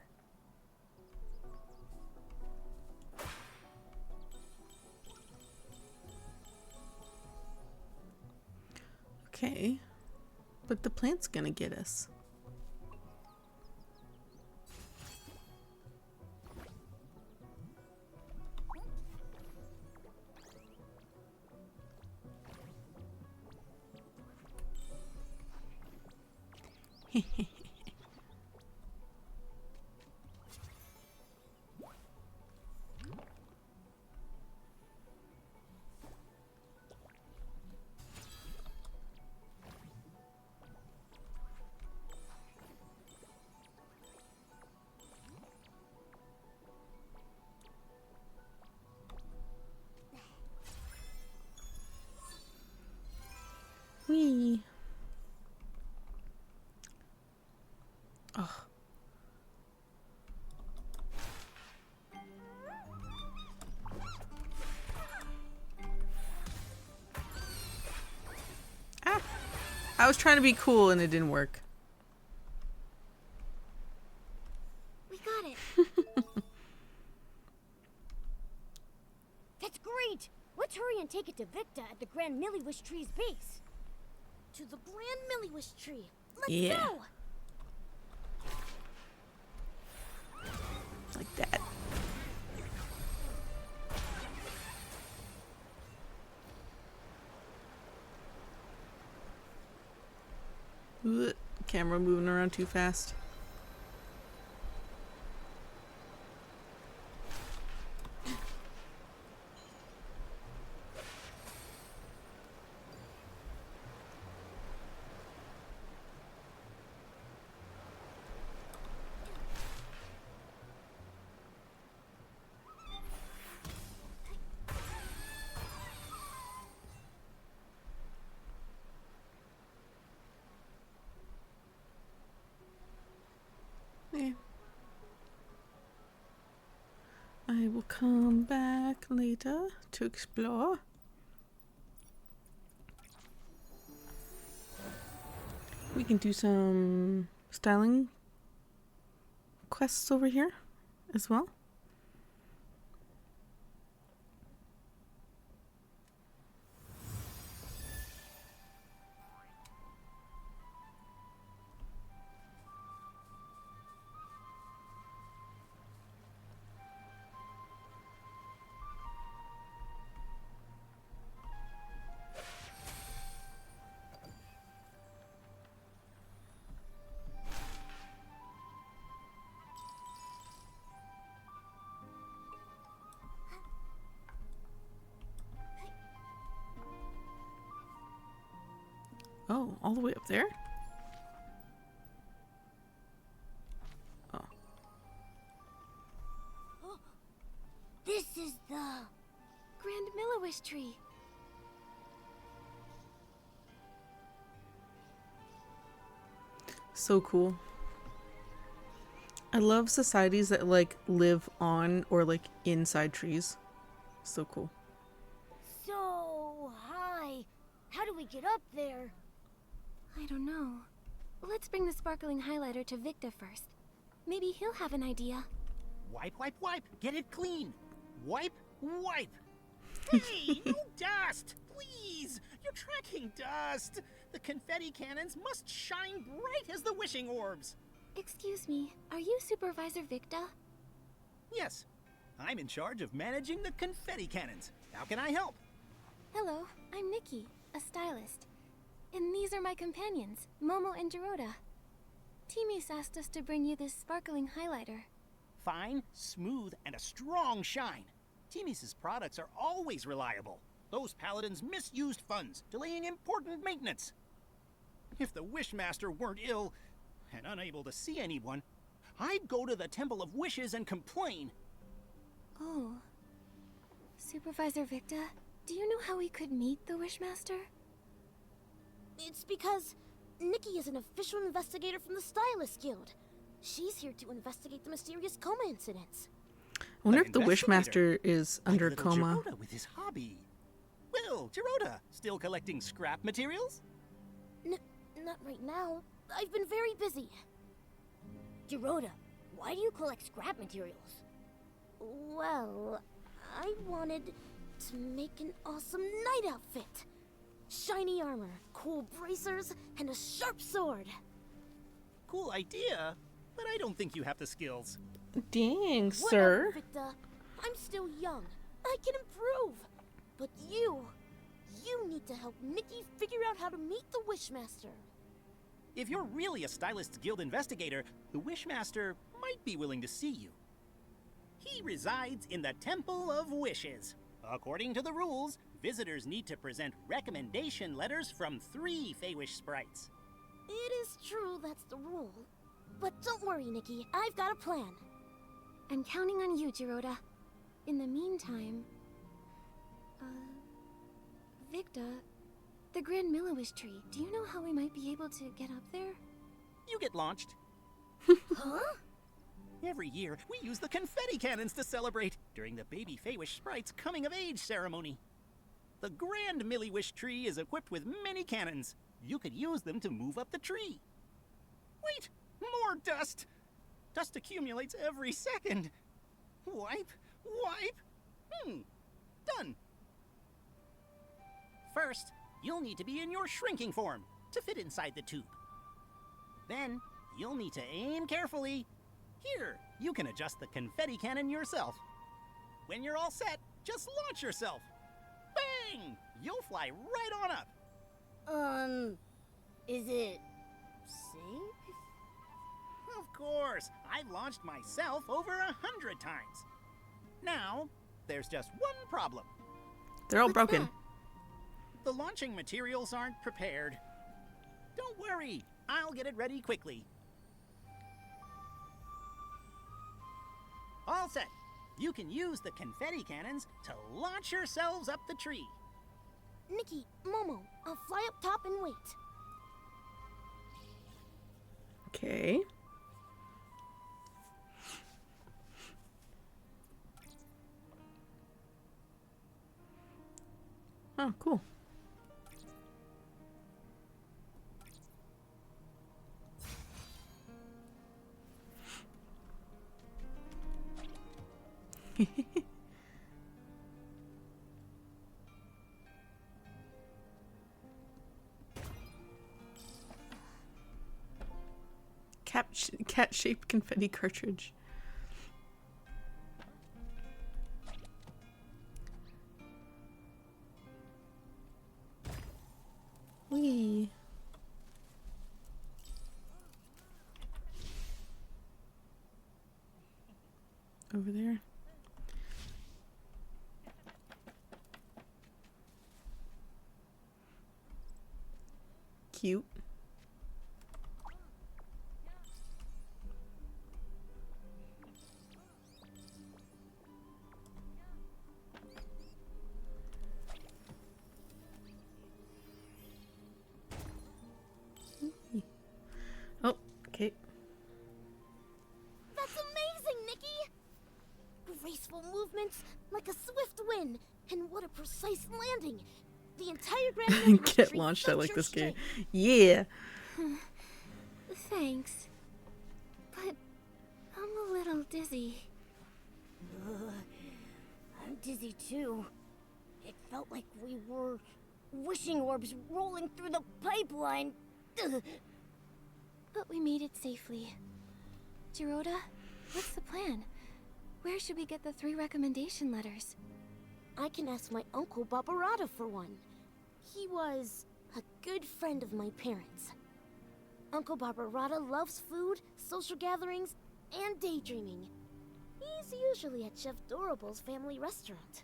okay. But the plant's gonna get us. Whee! Oh. Ah! I was trying to be cool and it didn't work. We got it. That's great! Let's hurry and take it to Victa at the Grand Milliwish Tree's base. To the Grand Milliwish Tree. Let's go! Like that. Ugh, camera moving around too fast. I will come back later to explore. We can do some styling quests over here as well. Oh, all the way up there? Oh. This is the Grand Milliwish Tree. So cool. I love societies that like live on or like inside trees. So cool. so high. How do we get up there? I don't know. Let's bring the sparkling highlighter to Victa first. Maybe he'll have an idea. Wipe, wipe, wipe. Get it clean. Wipe, wipe. Hey, no dust! Please! You're tracking dust! The confetti cannons must shine bright as the wishing orbs! Excuse me, are you Supervisor Victa? Yes. I'm in charge of managing the confetti cannons. How can I help? Hello, I'm Nikki, a stylist. And these are my companions, Momo and Geroda. Timis asked us to bring you this sparkling highlighter. Fine, smooth, and a strong shine. Timis' products are always reliable. Those paladins misused funds, delaying important maintenance. If the Wishmaster weren't ill and unable to see anyone, I'd go to the Temple of Wishes and complain. Oh. Supervisor Victa, do you know how we could meet the Wishmaster? It's because Nikki is an official investigator from the Stylist Guild. She's here to investigate the mysterious coma incidents. I wonder if the Wishmaster is under Like little coma. Geroda with his hobby. Well, Geroda, still collecting scrap materials? Not right now. I've been very busy. Geroda, why do you collect scrap materials? Well, I wanted to make an awesome night outfit. Shiny armor, cool bracers, and a sharp sword. Cool idea, but I don't think you have the skills. Dang, Whatever, sir. Victa. I'm still young. I can improve. But you need to help Nikki figure out how to meet the Wishmaster. If you're really a Stylists Guild investigator, the Wishmaster might be willing to see you. He resides in the Temple of Wishes. According to the rules, visitors need to present recommendation letters from 3 Feywish sprites. It is true that's the rule. But don't worry, Nikki. I've got a plan. I'm counting on you, Giroda. In the meantime... Victa, the Grand Milliwish tree, do you know how we might be able to get up there? You get launched. Huh? Every year, we use the confetti cannons to celebrate during the baby Feywish sprite's coming-of-age ceremony. The Grand Milliwish tree is equipped with many cannons. You could use them to move up the tree. Wait! More dust! Dust accumulates every second. Wipe, wipe. Done. First, you'll need to be in your shrinking form to fit inside the tube. Then, you'll need to aim carefully. Here, you can adjust the confetti cannon yourself. When you're all set, just launch yourself. Bang! You'll fly right on up. Is it safe? Of course, I've launched myself over 100 times. Now, there's just one problem. They're all broken. The launching materials aren't prepared. Don't worry, I'll get it ready quickly. All set. You can use the confetti cannons to launch yourselves up the tree. Nikki, Momo, I'll fly up top and wait. Okay. Oh, cool. Cat-shaped confetti cartridge. Whee. Over there. Cute. Oh, okay. That's amazing, Nikki! Graceful movements, like a swift wind, and what a precise landing. The entire Grand Get launched. I like this game. Yeah. Thanks. But I'm a little dizzy. I'm dizzy too. It felt like we were wishing orbs rolling through the pipeline. But we made it safely. Giroda, what's the plan? Where should we get the 3 recommendation letters? I can ask my uncle Barbarata for one. He was a good friend of my parents. Uncle Barbarata loves food, social gatherings, and daydreaming. He's usually at Chef Dorable's family restaurant.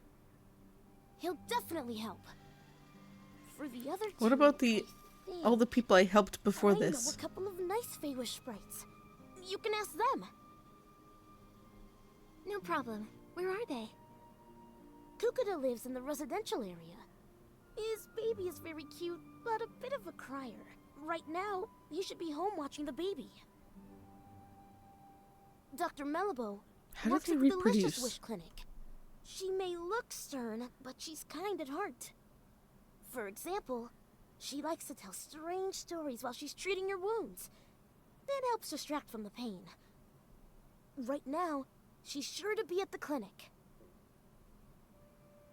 He'll definitely help. For the other 2, What about all the people I helped before I this? know a couple of nice Feywish sprites. You can ask them. No problem. Where are they? Kukuda lives in the residential area. His baby is very cute, but a bit of a crier. Right now, you should be home watching the baby. Dr. Melibo works they at the Delicious reproduce? Wish Clinic. She may look stern, but she's kind at heart. For example, she likes to tell strange stories while she's treating your wounds. That helps distract from the pain. Right now, she's sure to be at the clinic.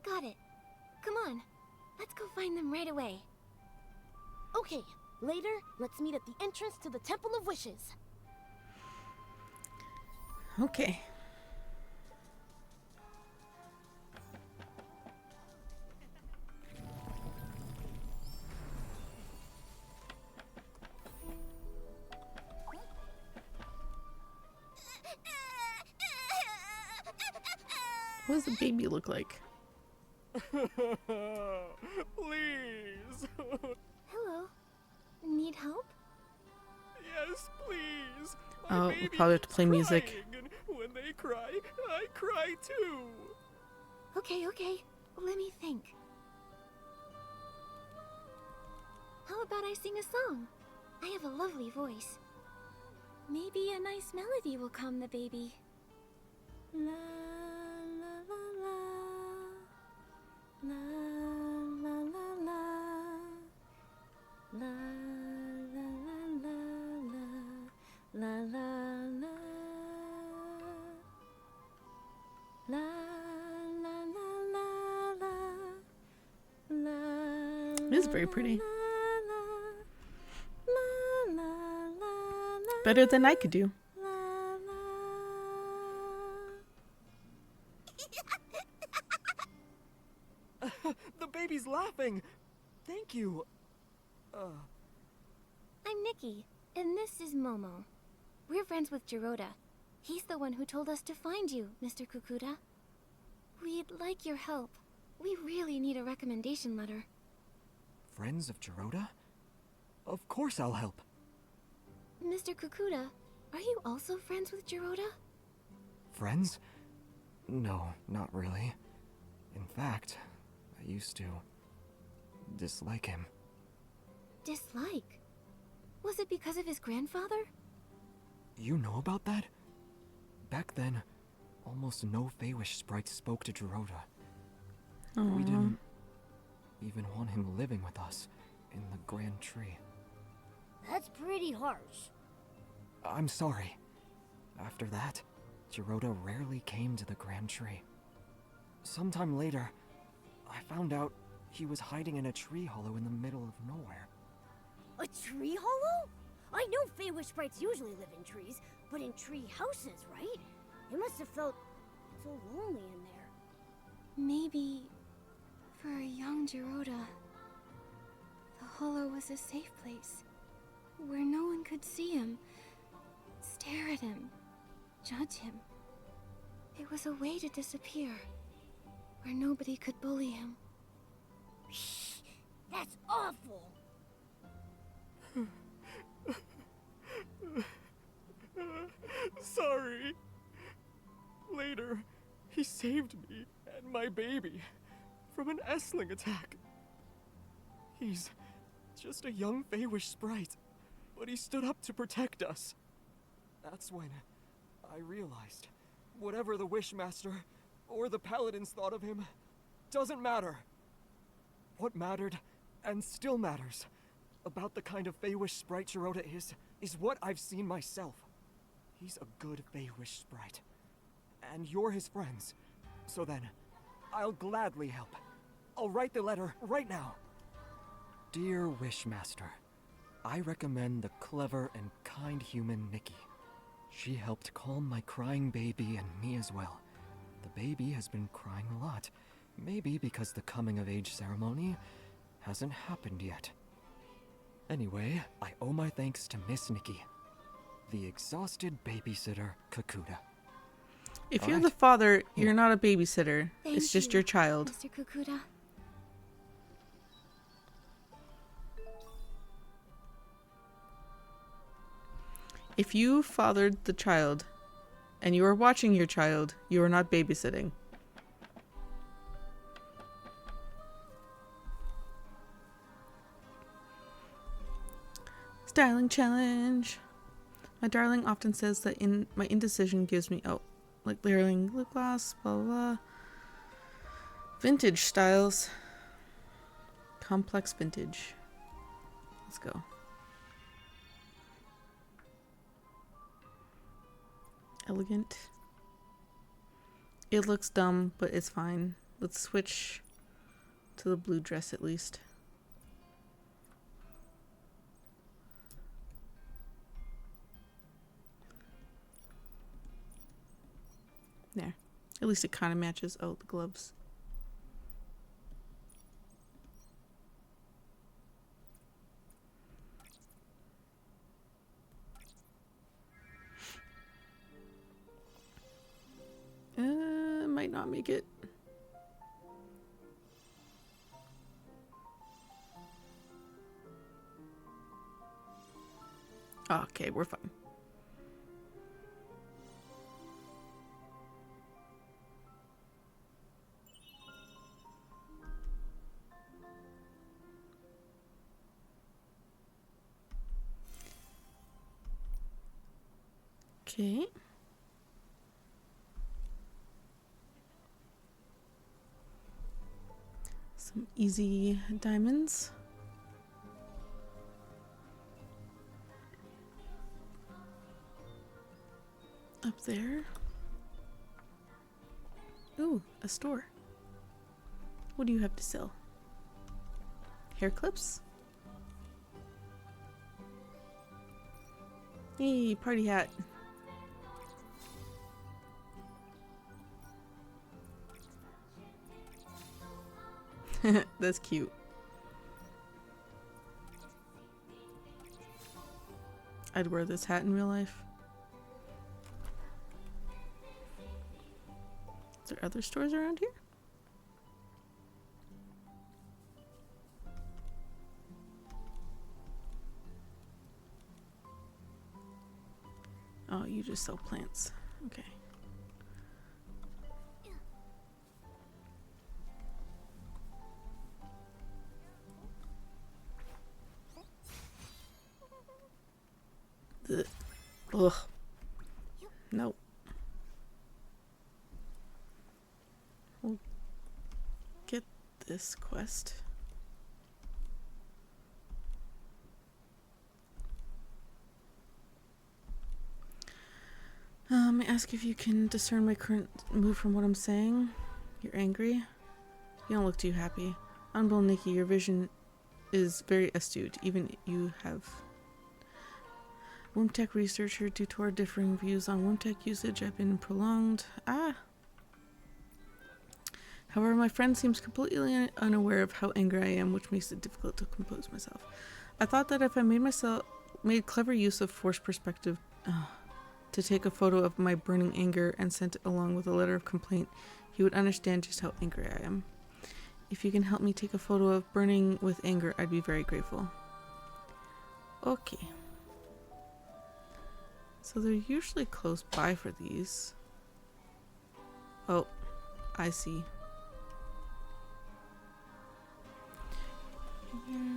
Got it. Come on. Let's go find them right away. Okay, later, let's meet at the entrance to the Temple of Wishes. Okay. What does the baby look like? Please. Hello. Need help? Yes, please. Oh, we'll probably have to play music. And when they cry, I cry too. Okay, okay. Let me think. How about I sing a song? I have a lovely voice. Maybe a nice melody will calm the baby. La la la la. La la la la. La la la la. La la la. La la la la la. It is very pretty. Better than I could do. The baby's laughing. Thank you. I'm Nikki, and this is Momo. We're friends with Jiroda. He's the one who told us to find you, Mr. Kukuda. We'd like your help. We really need a recommendation letter. Friends of Jiroda? Of course I'll help. Mr. Kukuda, are you also friends with Jiroda? Friends? No, not really. In fact, I used to dislike him. Dislike? Was it because of his grandfather? You know about that? Back then, almost no Feywish sprites spoke to Jiroda. We didn't even want him living with us in the Grand Tree. That's pretty harsh. I'm sorry. After that, Jiroda rarely came to the Grand Tree. Sometime later, I found out he was hiding in a tree hollow in the middle of nowhere. A tree hollow? I know Feywish sprites usually live in trees, but in tree houses, right? It must have felt so lonely in there. Maybe for a young Jiroda, the hollow was a safe place where no one could see him, stare at him, judge him. It was a way to disappear, where nobody could bully him. That's awful! Sorry. Later, he saved me and my baby from an Essling attack. He's just a young Feywish sprite, but he stood up to protect us. That's when I realized whatever the Wishmaster or the Paladins thought of him doesn't matter. What mattered, and still matters, about the kind of Feywish sprite Jiroda is what I've seen myself. He's a good Feywish sprite. And you're his friends. So then, I'll gladly help. I'll write the letter right now. Dear Wishmaster, I recommend the clever and kind human Nikki. She helped calm my crying baby and me as well. The baby has been crying a lot. Maybe because the coming-of-age ceremony hasn't happened yet. Anyway, I owe my thanks to Miss Nikki, the exhausted babysitter Kukuda. If you're the father, you're not a babysitter. Thank It's just you, your child. Mr. Kukuda. If you fathered the child and you are watching your child, you are not babysitting. Styling challenge. My darling often says that my indecision gives me like layering lip gloss, blah blah blah. Vintage styles. Complex vintage. Let's go. Elegant. It looks dumb, but it's fine. Let's switch to the blue dress at least. At least it kind of matches. Oh, the gloves. Might not make it. Okay, we're fine. Okay. Some easy diamonds. Up there. Ooh, a store. What do you have to sell? Hair clips? Hey, party hat. That's cute. I'd wear this hat in real life. Is there other stores around here? Oh, you just sell plants. Okay. Ugh. Nope. We'll get this quest. I ask if you can discern my current mood from what I'm saying. You're angry. You don't look too happy. Honorable Nikki, your vision is very astute. Even you have Womtech researcher. Due to our differing views on Womtech usage, I've been prolonged. However, my friend seems completely unaware of how angry I am, which makes it difficult to compose myself. I thought that if I made clever use of forced perspective to take a photo of my burning anger and sent it along with a letter of complaint, he would understand just how angry I am. If you can help me take a photo of burning with anger, I'd be very grateful. Okay. So they're usually close by for these. Oh, I see. Here.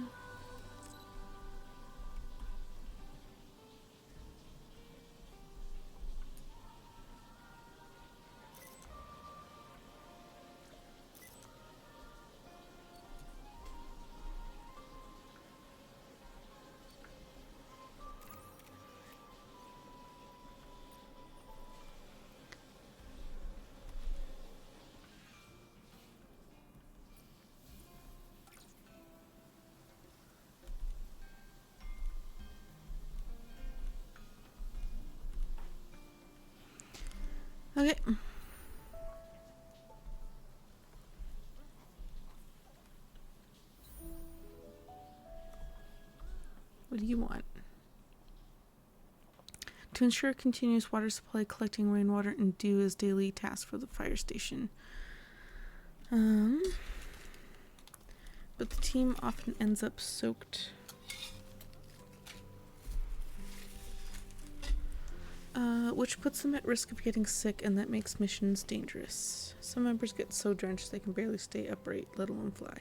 Okay. What do you want? To ensure continuous water supply, collecting rainwater and dew is daily task for the fire station. But the team often ends up soaked. Which puts them at risk of getting sick, and that makes missions dangerous. Some members get so drenched they can barely stay upright, let alone fly.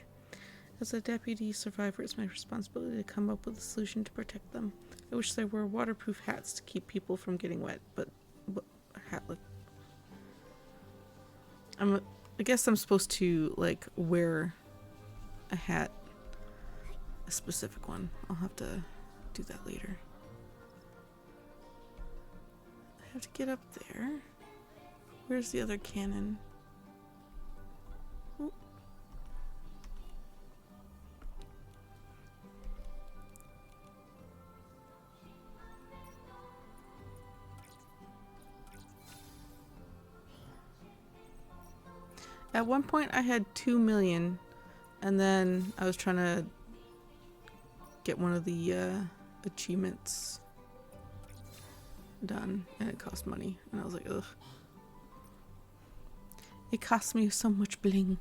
As a deputy survivor, it's my responsibility to come up with a solution to protect them. I wish there were waterproof hats to keep people from getting wet, but a hat like... I guess I'm supposed to, like, wear a hat. A specific one. I'll have to do that later. I have to get up there. Where's the other cannon? Ooh. At one point I had 2 million, and then I was trying to get one of the achievements done, and it cost money, and I was like, ugh. It cost me so much bling.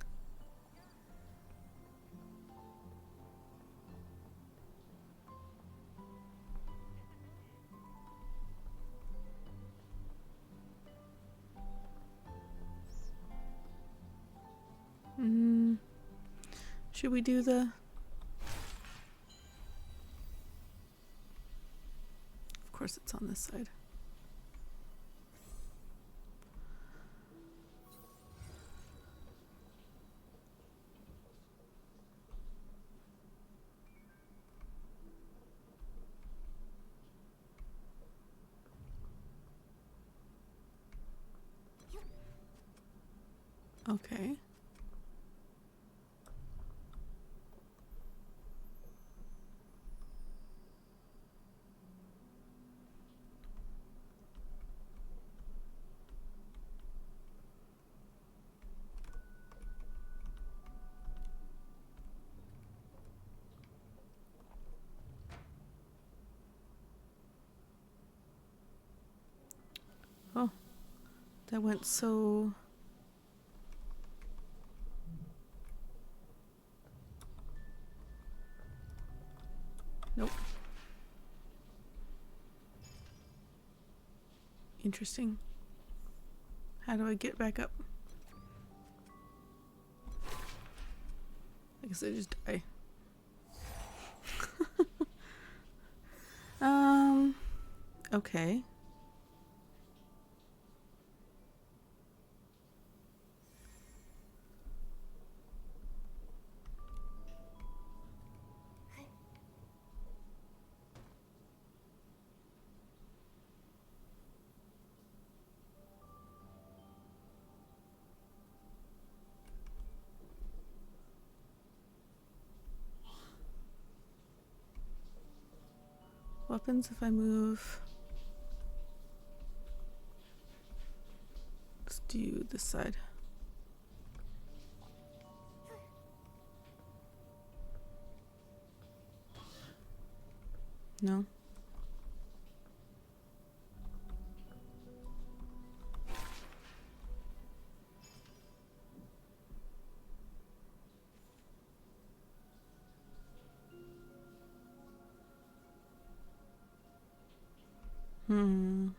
Should we do the... Of course it's on this side. Okay. Oh, that went so... Nope. Interesting. How do I get back up? I guess I just die. Okay. What happens if I move? Let's do this side. No? Hmm.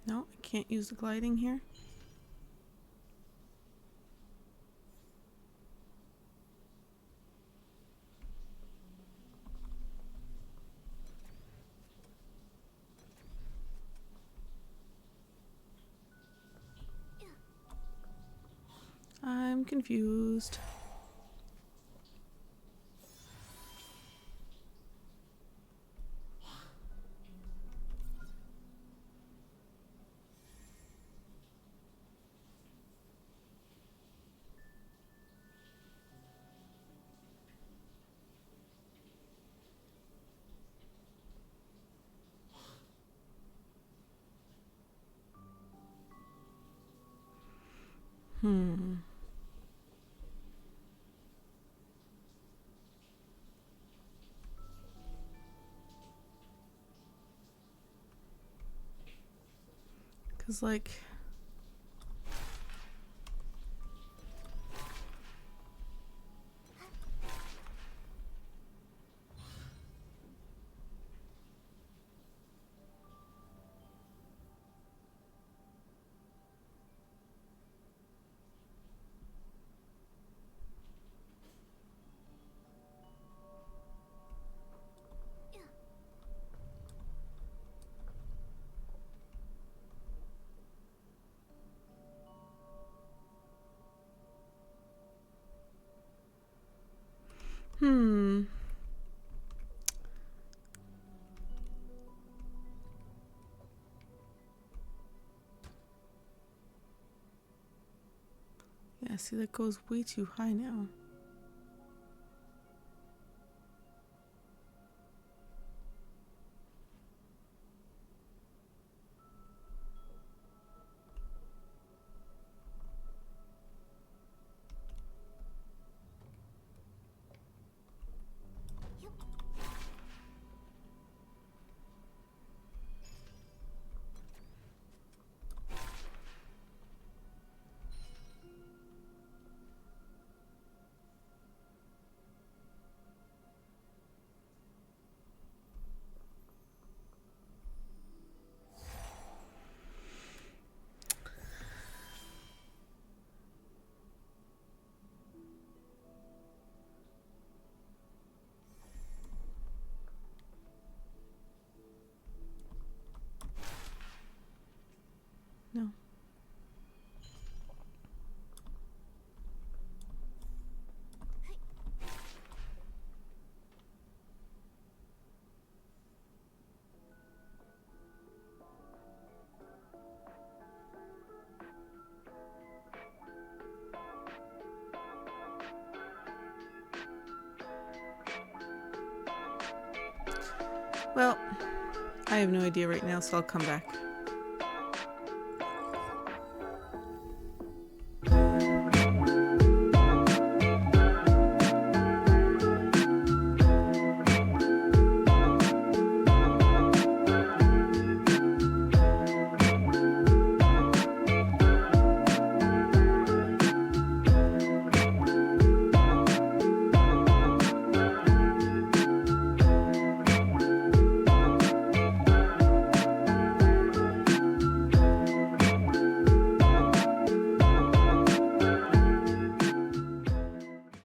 No, I can't use the gliding here. I'm confused. Hmm. Cause like... see, that goes way too high now. No. Well, I have no idea right now, so I'll come back.